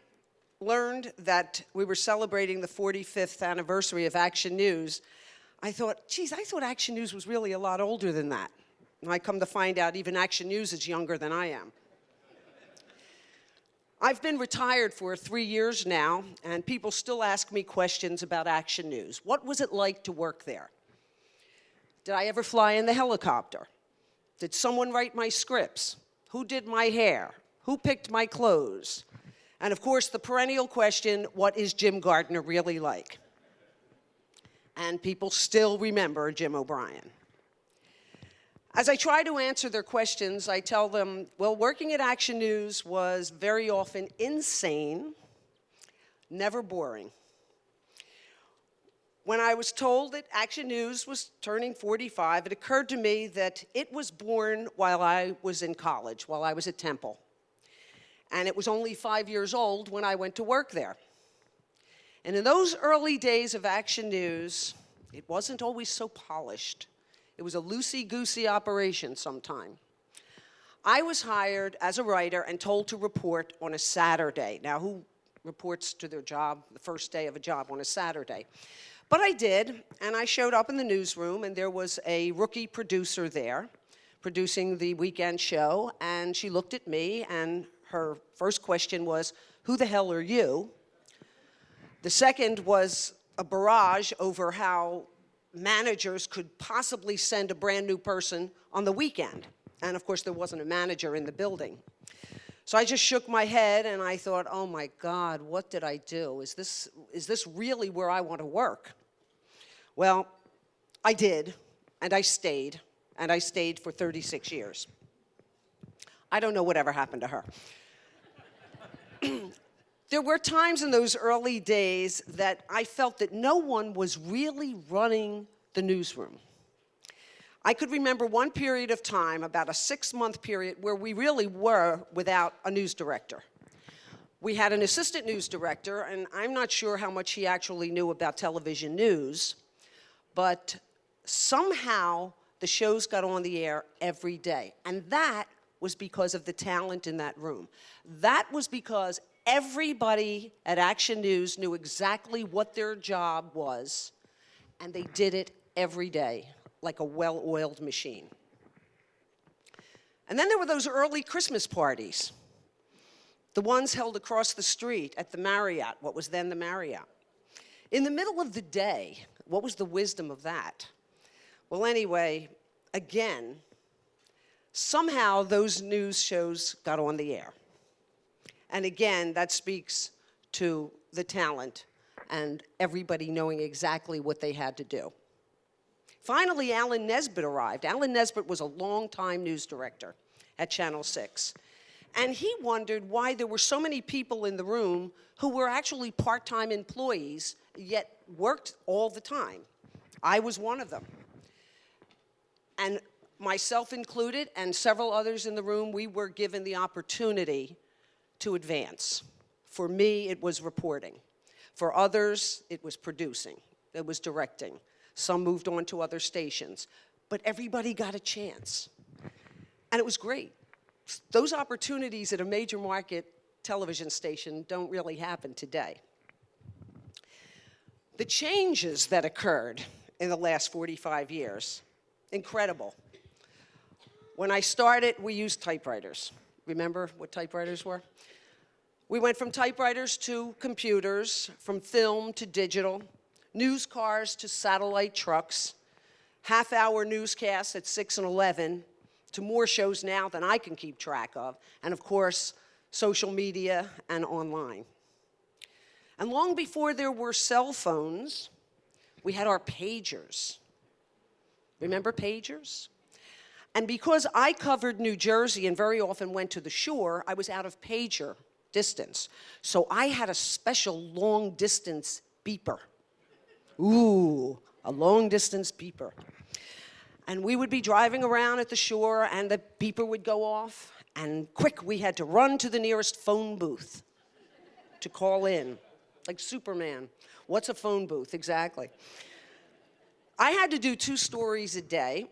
learned that we were celebrating the 45th anniversary of Action News, I thought, geez, I thought Action News was really a lot older than that. And I come to find out even Action News is younger than I am. I've been retired for 3 years now, and people still ask me questions about Action News. What was it like to work there? Did I ever fly in the helicopter? Did someone write my scripts? Who did my hair? Who picked my clothes? And of course, the perennial question, what is Jim Gardner really like? And people still remember Jim O'Brien. As I try to answer their questions, I tell them, well, working at Action News was very often insane, never boring. When I was told that Action News was turning 45, it occurred to me that it was born while I was in college, while I was at Temple. And it was only 5 years old when I went to work there. And in those early days of Action News, it wasn't always so polished. It was a loosey-goosey operation sometime. I was hired as a writer and told to report on a Saturday. Now, who reports to their job, the first day of a job, on a Saturday? But I did, and I showed up in the newsroom, and there was a rookie producer there producing the weekend show, and she looked at me, and her first question was, who the hell are you? The second was a barrage over how managers could possibly send a brand new person on the weekend. And of course, there wasn't a manager in the building. So I just shook my head and I thought, oh my God, what did I do? Is this really where I want to work? Well, I did, and I stayed for 36 years. I don't know whatever happened to her. There were times in those early days that I felt that no one was really running the newsroom. I could remember one period of time, about a 6-month period, where we really were without a news director. We had an assistant news director, and I'm not sure how much he actually knew about television news, but somehow the shows got on the air every day. And that was because of the talent in that room. That was because everybody at Action News knew exactly what their job was, and they did it every day, like a well-oiled machine. And then there were those early Christmas parties, the ones held across the street at the Marriott, what was then the Marriott. In the middle of the day, what was the wisdom of that? Well, anyway, again, somehow those news shows got on the air. And again, that speaks to the talent and everybody knowing exactly what they had to do. Finally, Alan Nesbitt arrived. Alan Nesbitt was a longtime news director at Channel 6. And he wondered why there were so many people in the room who were actually part-time employees, yet worked all the time. I was one of them. And myself included, and several others in the room, we were given the opportunity to advance. For me, it was reporting. For others, it was producing. It was directing. Some moved on to other stations. But everybody got a chance. And it was great. Those opportunities at a major market television station don't really happen today. The changes that occurred in the last 45 years, incredible. When I started, we used typewriters. Remember what typewriters were? We went from typewriters to computers, from film to digital, news cars to satellite trucks, half-hour newscasts at 6 and 11, to more shows now than I can keep track of, and of course, social media and online. And long before there were cell phones, we had our pagers. Remember pagers? And because I covered New Jersey and very often went to the shore, I was out of pager distance. So I had a special long-distance beeper. Ooh, a long-distance beeper. And we would be driving around at the shore, and the beeper would go off, and quick, we had to run to the nearest phone booth to call in, like Superman. What's a phone booth? Exactly. I had to do 2 stories a day,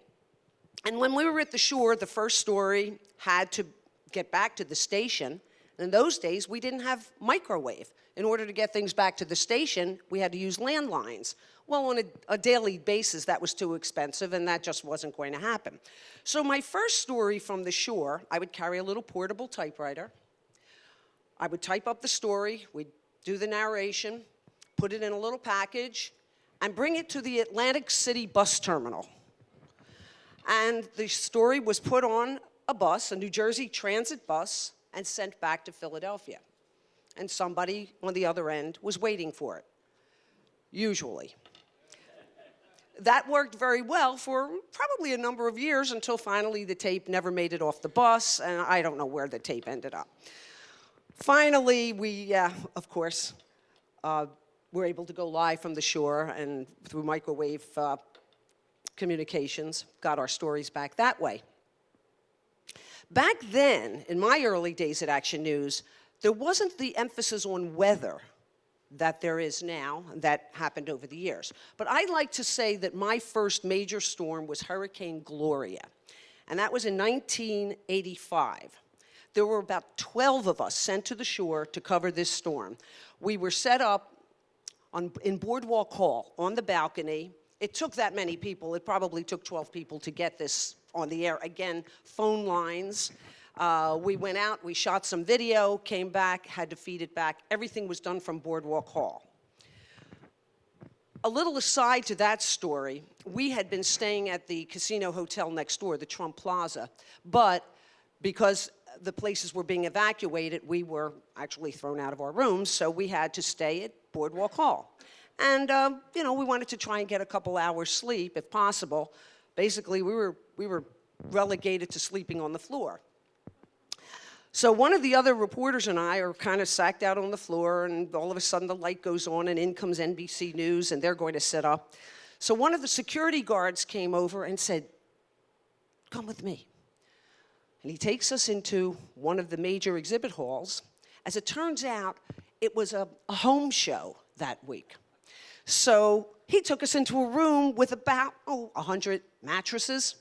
and when we were at the shore, the first story had to get back to the station. In those days, we didn't have microwave. In order to get things back to the station, we had to use landlines. Well, on a daily basis, that was too expensive, and that just wasn't going to happen. So my first story from the shore, I would carry a little portable typewriter. I would type up the story, we'd do the narration, put it in a little package, and bring it to the Atlantic City bus terminal. And the story was put on a bus, a New Jersey Transit bus, and sent back to Philadelphia. And somebody on the other end was waiting for it, usually. That worked very well for probably a number of years until finally the tape never made it off the bus, and I don't know where the tape ended up. Finally, we, of course, were able to go live from the shore, and through microwave communications, got our stories back that way. Back then, in my early days at Action News, there wasn't the emphasis on weather that there is now, that happened over the years. But I like to say that my first major storm was Hurricane Gloria, and that was in 1985. There were about 12 of us sent to the shore to cover this storm. We were set up in Boardwalk Hall on the balcony. It took that many people. It probably took 12 people to get this on the air. Again, phone lines. We went out, we shot some video, came back, had to feed it back. Everything was done from Boardwalk Hall. A little aside to that story, we had been staying at the casino hotel next door, the Trump Plaza, but because the places were being evacuated, we were actually thrown out of our rooms, so we had to stay at Boardwalk Hall. And, you know, we wanted to try and get a couple hours sleep, if possible. Basically, we were relegated to sleeping on the floor. So one of the other reporters and I are kind of sacked out on the floor, and all of a sudden the light goes on, and in comes NBC News, and they're going to sit up. So one of the security guards came over and said, "Come with me." And he takes us into one of the major exhibit halls. As it turns out, it was a home show that week. So he took us into a room with about 100 mattresses.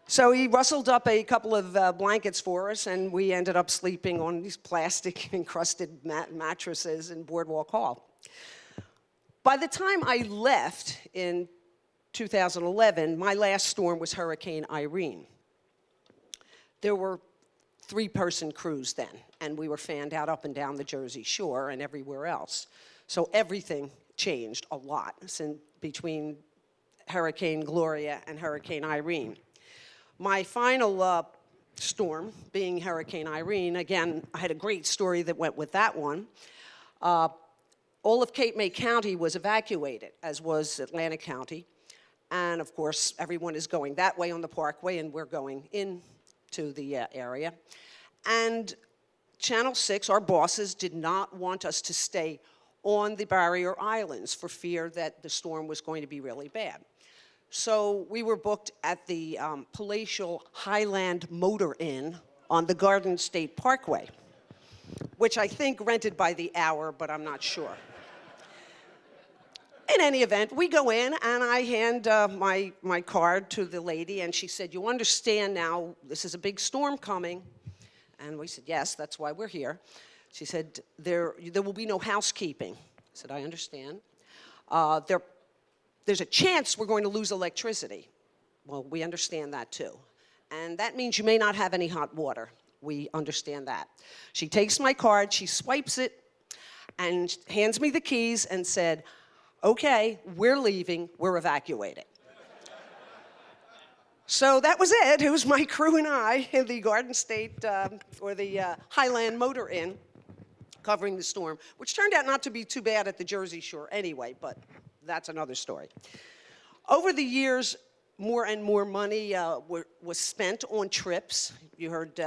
So he rustled up a couple of blankets for us, and we ended up sleeping on these plastic-encrusted mattresses in Boardwalk Hall. By the time I left in 2011, my last storm was Hurricane Irene. There were 3-person crews then, and we were fanned out up and down the Jersey Shore and everywhere else. So everything changed a lot between Hurricane Gloria and Hurricane Irene. My final storm being Hurricane Irene, again, I had a great story that went with that one. All of Cape May County was evacuated, as was Atlantic County. And of course, everyone is going that way on the Parkway, and we're going into the area. And Channel 6, our bosses, did not want us to stay on the barrier islands for fear that the storm was going to be really bad. So we were booked at the Palatial Highland Motor Inn on the Garden State Parkway, which I think rented by the hour, but I'm not sure. In any event, we go in, and I hand my card to the lady, and she said, "You understand now, this is a big storm coming." And we said, "Yes, that's why we're here." She said, there will be no housekeeping. I said, "I understand. There's a chance we're going to lose electricity." Well, we understand that too. "And that means you may not have any hot water." We understand that. She takes my card, she swipes it, and hands me the keys and said, "Okay, we're leaving, we're evacuating." So that was it. It was my crew and I in the Garden State, or the Highland Motor Inn, covering the storm, which turned out not to be too bad at the Jersey Shore anyway, but that's another story. Over the years, more and more money was spent on trips. You heard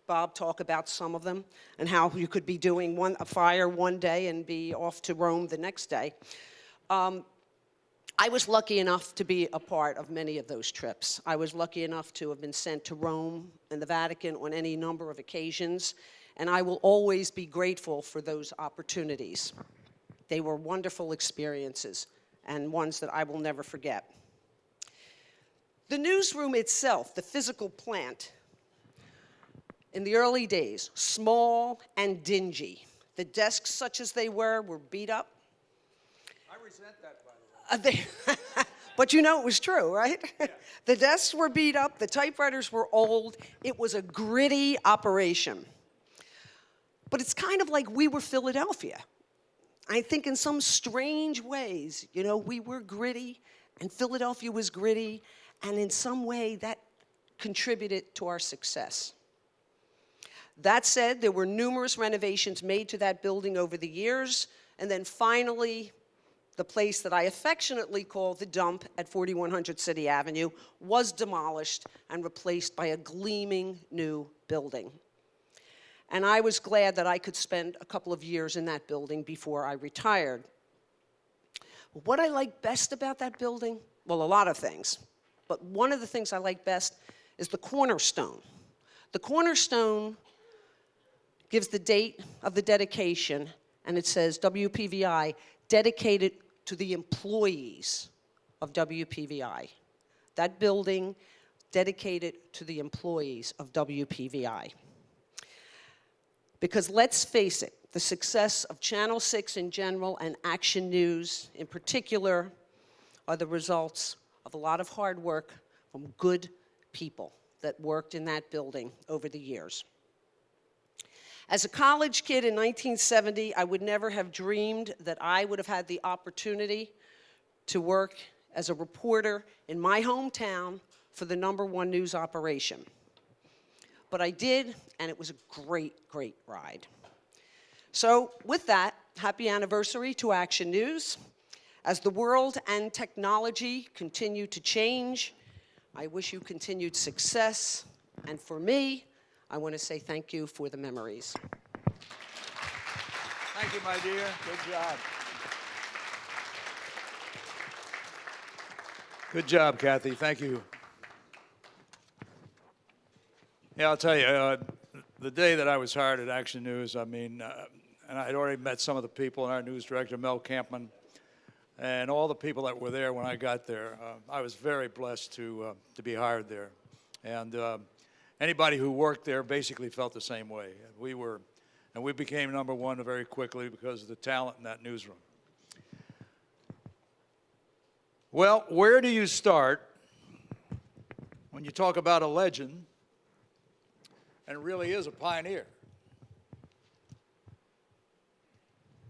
Bob talk about some of them, and how you could be doing a fire one day and be off to Rome the next day. I was lucky enough to be a part of many of those trips. I was lucky enough to have been sent to Rome and the Vatican on any number of occasions, and I will always be grateful for those opportunities. They were wonderful experiences, and ones that I will never forget. The newsroom itself, the physical plant, in the early days, small and dingy. The desks, such as they were beat up. I resent that, by the way. But you know it was true, right? Yeah. The desks were beat up, the typewriters were old. It was a gritty operation. But it's kind of like we were Philadelphia. I think in some strange ways, you know, we were gritty, and Philadelphia was gritty, and in some way that contributed to our success. That said, there were numerous renovations made to that building over the years, and then finally, the place that I affectionately call the dump at 4100 City Avenue was demolished and replaced by a gleaming new building. And I was glad that I could spend a couple of years in that building before I retired. What I like best about that building? Well, a lot of things. But one of the things I like best is the cornerstone. The cornerstone gives the date of the dedication, and it says WPVI, dedicated to the employees of WPVI. That building dedicated to the employees of WPVI. Because let's face it, the success of Channel 6 in general and Action News in particular are the results of a lot of hard work from good people that worked in that building over the years. As a college kid in 1970, I would never have dreamed that I would have had the opportunity to work as a reporter in my hometown for the #1 news operation. But I did, and it was a great, great ride. So with that, happy anniversary to Action News. As the world and technology continue to change, I wish you continued success. And for me, I want to say thank you for the memories. Thank you, my dear. Good job. Good job, Kathy. Thank you. Yeah, I'll tell you, the day that I was hired at Action News, I mean, and I had already met some of the people, and our news director, Mel Campman, and all the people that were there when I got there. I was very blessed to be hired there. And anybody who worked there basically felt the same way. We became #1 very quickly because of the talent in that newsroom. Well, where do you start when you talk about a legend and really is a pioneer?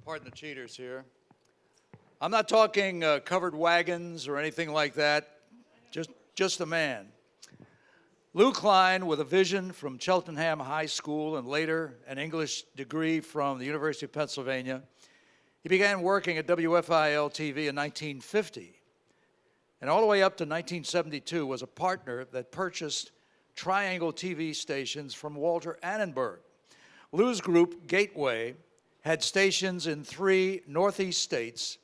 Pardon the cheaters here. I'm not talking covered wagons or anything like that, just a man. Lou Klein, with a vision from Cheltenham High School and later an English degree from the University of Pennsylvania, he began working at WFIL-TV in 1950, and all the way up to 1972 was a partner that purchased Triangle TV stations from Walter Annenberg. Lou's group, Gateway, had stations in 3 Northeast states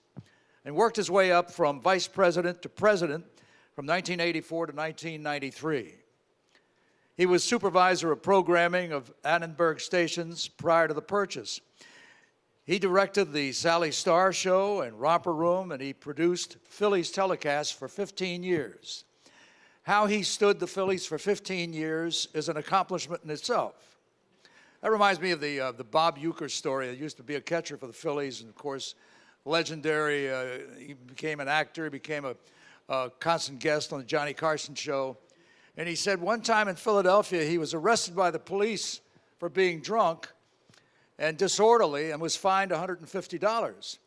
and worked his way up from vice president to president from 1984 to 1993. He was supervisor of programming of Annenberg stations prior to the purchase. He directed the Sally Starr Show and Romper Room, and he produced Phillies telecasts for 15 years. How he stood the Phillies for 15 years is an accomplishment in itself. That reminds me of the Bob Uecker story. He used to be a catcher for the Phillies, and of course, legendary. He became an actor, he became a constant guest on the Johnny Carson Show. And he said one time in Philadelphia, he was arrested by the police for being drunk and disorderly and was fined $150.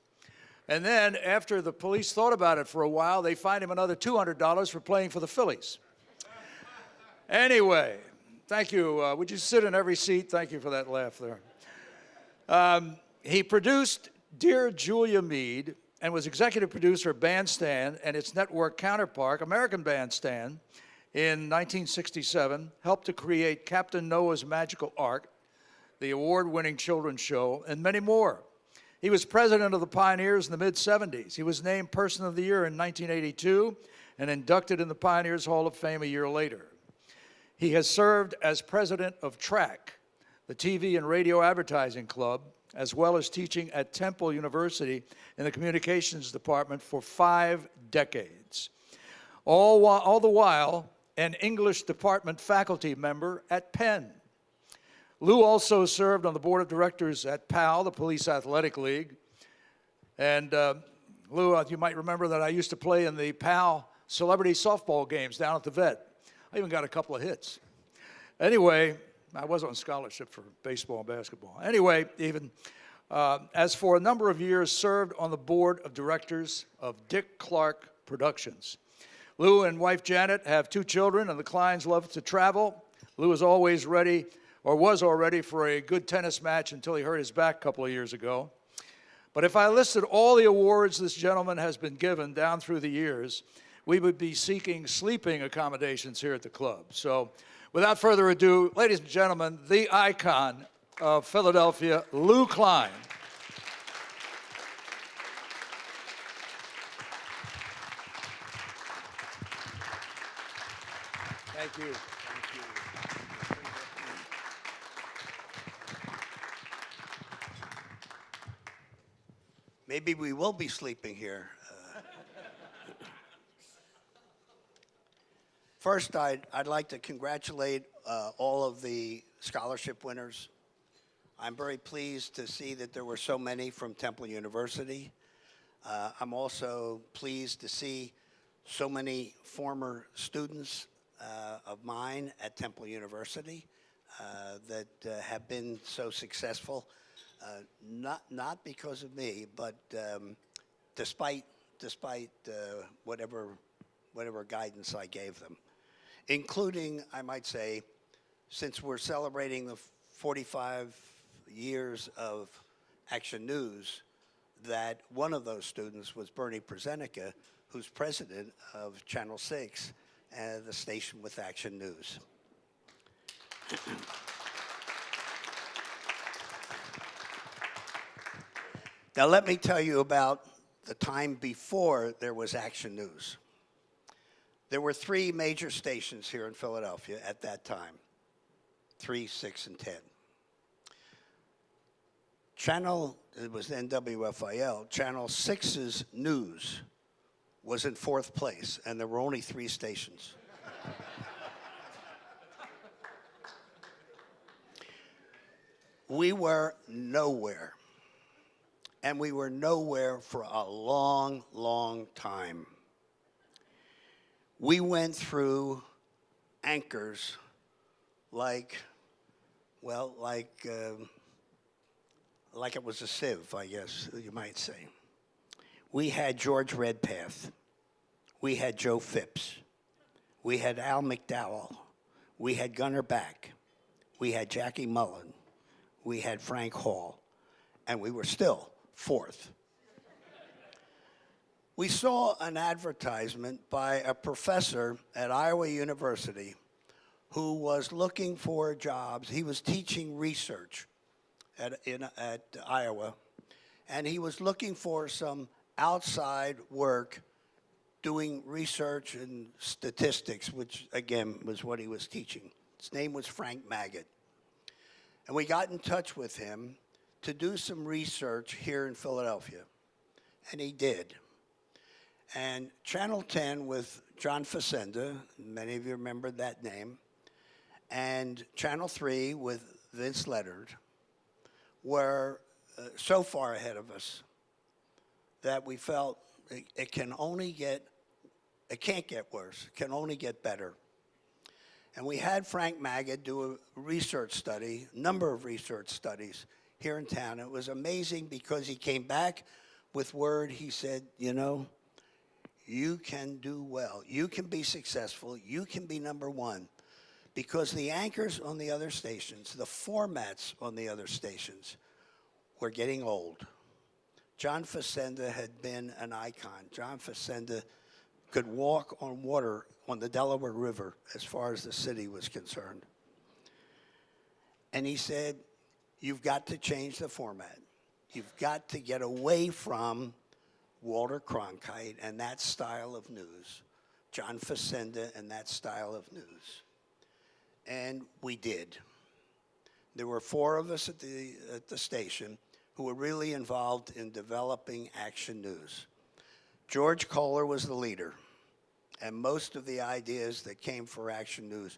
And then after the police thought about it for a while, they fined him another $200 for playing for the Phillies. Anyway, thank you. Would you sit in every seat? Thank you for that laugh there. He produced Dear Julia Mead and was executive producer of Bandstand and its network counterpart, American Bandstand, in 1967, helped to create Captain Noah's Magical Ark, the award-winning children's show, and many more. He was president of the Pioneers in the mid-'70s. He was named Person of the Year in 1982 and inducted in the Pioneers Hall of Fame a year later. He has served as president of TRAC, the TV and Radio Advertising Club, as well as teaching at Temple University in the communications department for 5 decades. All the while, an English department faculty member at Penn. Lou also served on the board of directors at PAL, the Police Athletic League. And Lou, you might remember that I used to play in the PAL celebrity softball games down at the vet. I even got a couple of hits. Anyway, I was on scholarship for baseball and basketball. Anyway, as for a number of years, served on the board of directors of Dick Clark Productions. Lou and wife Janet have 2 children, and the Kleins love to travel. Lou is always ready, or was all ready, for a good tennis match until he hurt his back a couple of years ago. But if I listed all the awards this gentleman has been given down through the years, we would be seeking sleeping accommodations here at the club. So without further ado, ladies and gentlemen, the icon of Philadelphia, Lou Klein. Thank you. Thank you. Maybe we will be sleeping here. First, I'd like to congratulate all of the scholarship winners. I'm very pleased to see that there were so many from Temple University. I'm also pleased to see so many former students of mine at Temple University that have been so successful, not because of me, but despite whatever guidance I gave them, including, I might say, since we're celebrating the 45 years of Action News, that one of those students was Bernie Prezenica, who's president of Channel 6, the station with Action News. Now let me tell you about the time before there was Action News. There were 3 major stations here in Philadelphia at that time, 3, 6, and 10. It was then WFIL, Channel 6's news was in 4th place, and there were only 3 stations. We were nowhere, and we were nowhere for a long, long time. We went through anchors like it was a sieve, I guess you might say. We had George Redpath. We had Joe Phipps. We had Al McDowell. We had Gunnar Back. We had Jackie Mullen. We had Frank Hall. And we were still fourth. We saw an advertisement by a professor at Iowa University who was looking for jobs. He was teaching research at Iowa, and he was looking for some outside work doing research and statistics, which again was what he was teaching. His name was Frank Magid. And we got in touch with him to do some research here in Philadelphia, and he did. And Channel 10 with John Facenda, many of you remember that name, and Channel 3 with Vince Leonard were so far ahead of us that we felt it can't get worse, it can only get better. And we had Frank Magid do a research study, a number of research studies here in town. It was amazing because he came back with word. He said, you know, you can do well. You can be successful. You can be number one. Because the anchors on the other stations, the formats on the other stations, were getting old. John Facenda had been an icon. John Facenda could walk on water on the Delaware River as far as the city was concerned. And he said, you've got to change the format. You've got to get away from Walter Cronkite and that style of news, John Facenda and that style of news. And we did. There were 4 of us at the station who were really involved in developing Action News. George Kohler was the leader, and most of the ideas that came for Action News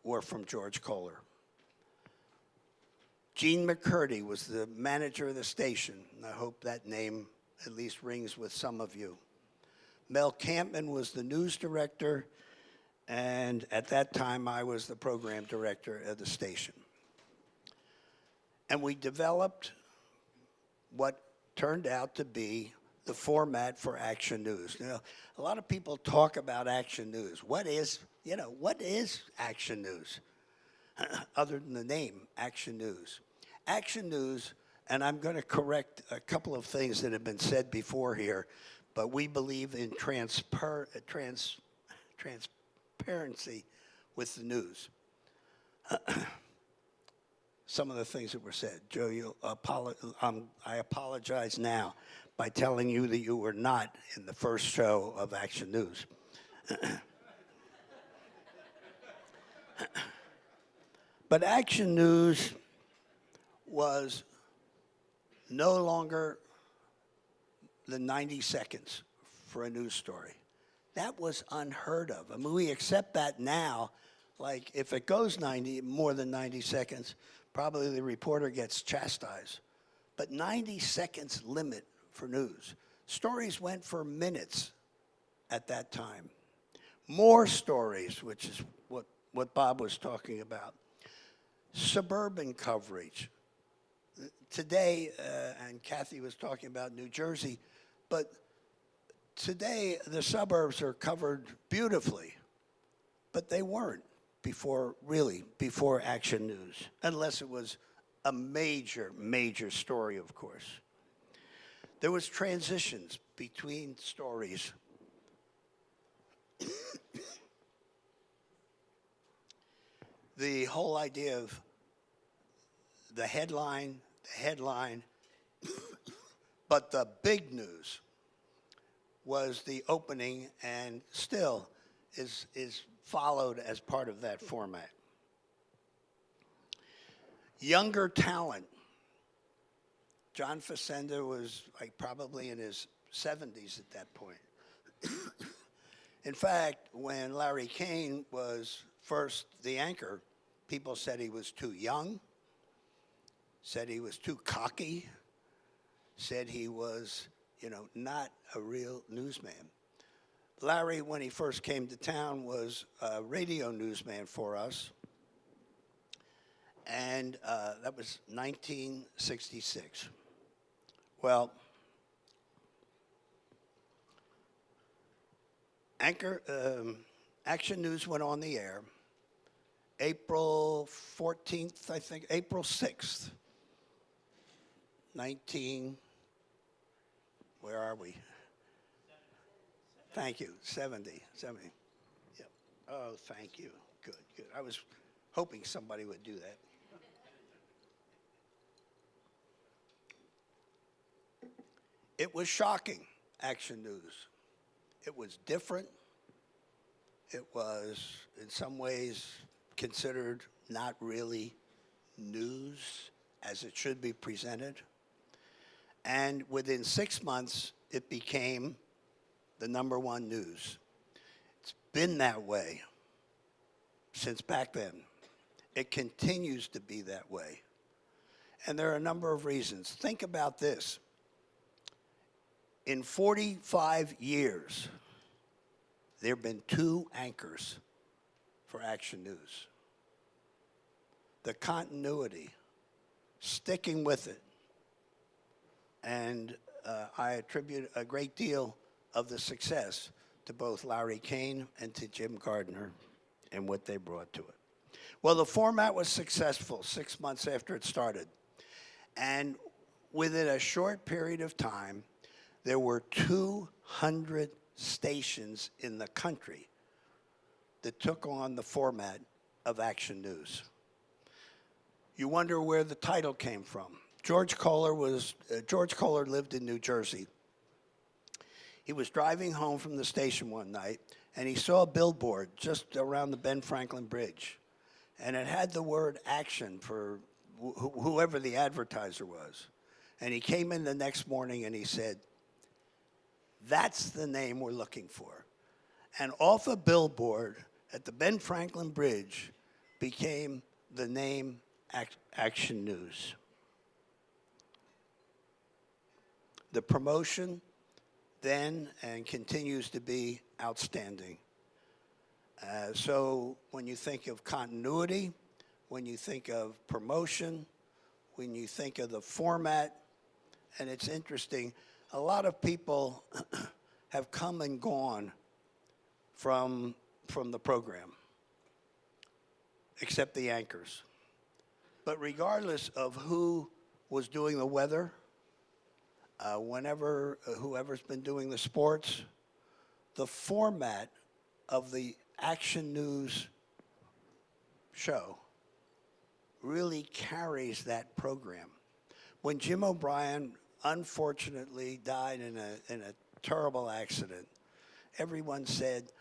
were from George Kohler. Gene McCurdy was the manager of the station, and I hope that name at least rings with some of you. Mel Campman was the news director, and at that time I was the program director of the station. And we developed what turned out to be the format for Action News. You know, a lot of people talk about Action News. What is Action News? Other than the name, Action News. Action News, and I'm going to correct a couple of things that have been said before here, but we believe in transparency with the news. Some of the things that were said. Joe, I apologize now by telling you that you were not in the first show of Action News. But Action News was no longer the 90 seconds for a news story. That was unheard of. I mean, we accept that now. Like, if it goes more than 90 seconds, probably the reporter gets chastised. But 90 seconds limit for news. Stories went for minutes at that time. More stories, which is what Bob was talking about. Suburban coverage. Today, and Kathy was talking about New Jersey, but today the suburbs are covered beautifully, but they weren't before Action News, unless it was a major, major story, of course. There was transitions between stories. The whole idea of the headline, but the big news was the opening and still is followed as part of that format. Younger talent. John Facenda was probably in his 70s at that point. In fact, when Larry Kane was first the anchor, people said he was too young, said he was too cocky, said he was, not a real newsman. Larry, when he first came to town, was a radio newsman for us, and that was 1966. Well, Action News went on the air April 14th, I think, April 6th, where are we? Thank you, 70. Yep. Oh, thank you. Good. I was hoping somebody would do that. It was shocking, Action News. It was different. It was, in some ways, considered not really news as it should be presented. And within 6 months, it became the #1 news. It's been that way since back then. It continues to be that way. And there are a number of reasons. Think about this. In 45 years, there have been 2 anchors for Action News. The continuity, sticking with it. And I attribute a great deal of the success to both Larry Kane and to Jim Gardner and what they brought to it. Well, the format was successful 6 months after it started. And within a short period of time, there were 200 stations in the country that took on the format of Action News. You wonder where the title came from. George Kohler lived in New Jersey. He was driving home from the station one night, and he saw a billboard just around the Ben Franklin Bridge, and it had the word action for whoever the advertiser was. And he came in the next morning and he said, "That's the name we're looking for." And off a billboard at the Ben Franklin Bridge became the name Action News. The promotion then and continues to be outstanding. So when you think of continuity, when you think of promotion, when you think of the format, and it's interesting, a lot of people have come and gone from the program, except the anchors. But regardless of who was doing the weather, whoever's been doing the sports, the format of the Action News show really carries that program. When Jim O'Brien unfortunately died in a terrible accident, everyone said,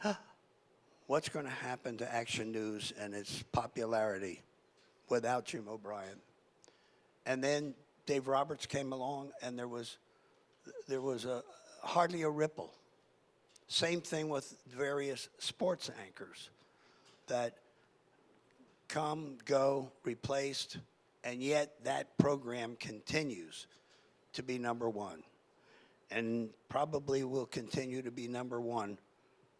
what's going to happen to Action News and its popularity without Jim O'Brien? And then Dave Roberts came along, and there was hardly a ripple. Same thing with various sports anchors that come, go, replaced, and yet that program continues to be #1, and probably will continue to be #1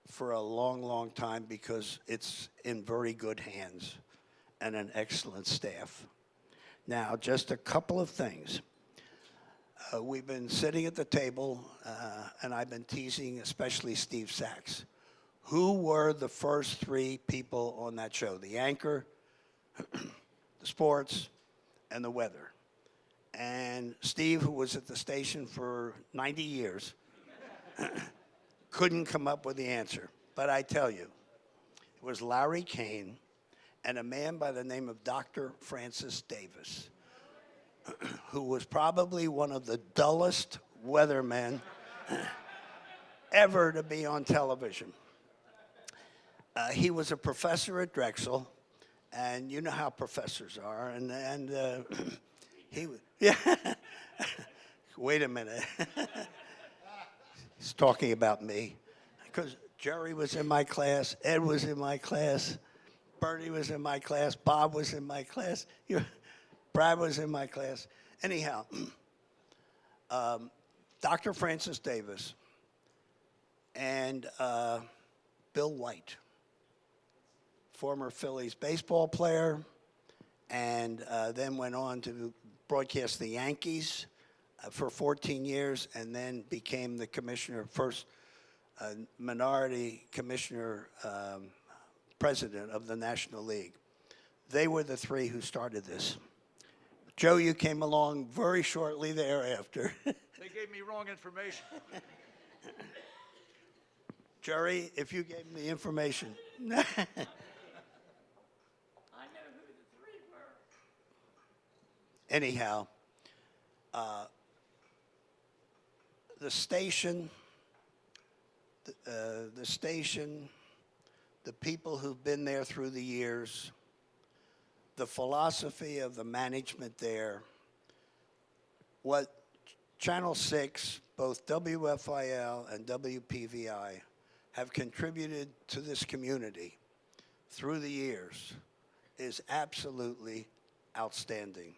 for a long, long time because it's in very good hands and an excellent staff. Now, just a couple of things. We've been sitting at the table, and I've been teasing especially Steve Sachs. Who were the first 3 people on that show? The anchor, the sports, and the weather. And Steve, who was at the station for 90 years, couldn't come up with the answer. But I tell you, it was Larry Kane and a man by the name of Dr. Francis Davis, who was probably one of the dullest weathermen ever to be on television. He was a professor at Drexel, and you know how professors are, and he was, yeah. Wait a minute. He's talking about me, because Jerry was in my class, Ed was in my class, Bernie was in my class, Bob was in my class, Brad was in my class. Anyhow, Dr. Francis Davis and Bill White, former Phillies baseball player, and then went on to broadcast the Yankees for 14 years, and then became the commissioner, first a minority commissioner, president of the National League. They were the three who started this. Joe, you came along very shortly thereafter. They gave me wrong information. Jerry, if you gave me the information. Anyhow, the station, the people who've been there through the years, the philosophy of the management there, what Channel 6, both WFIL and WPVI, have contributed to this community through the years is absolutely outstanding.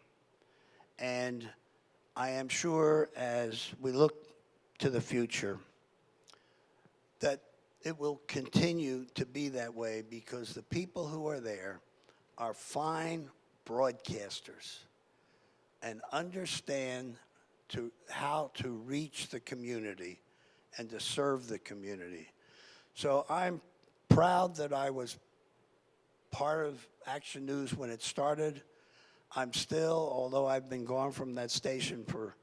And I am sure as we look to the future that it will continue to be that way because the people who are there are fine broadcasters and understand how to reach the community and to serve the community. So I'm proud that I was part of Action News when it started. I'm still, although I've been gone from that station for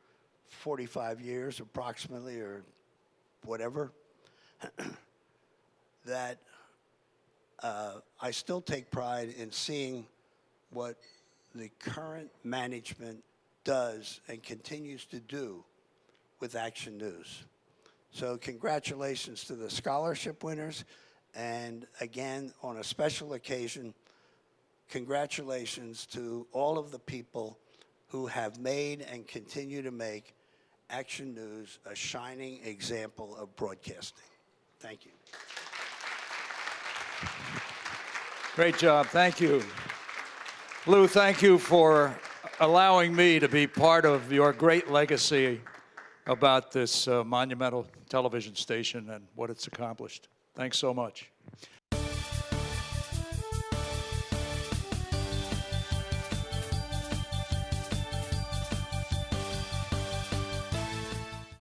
45 years approximately, or whatever, that I still take pride in seeing what the current management does and continues to do with Action News. So congratulations to the scholarship winners, and again, on a special occasion, congratulations to all of the people who have made and continue to make Action News a shining example of broadcasting. Thank you. Great job. Thank you. Lou, thank you for allowing me to be part of your great legacy about this monumental television station and what it's accomplished. Thanks so much.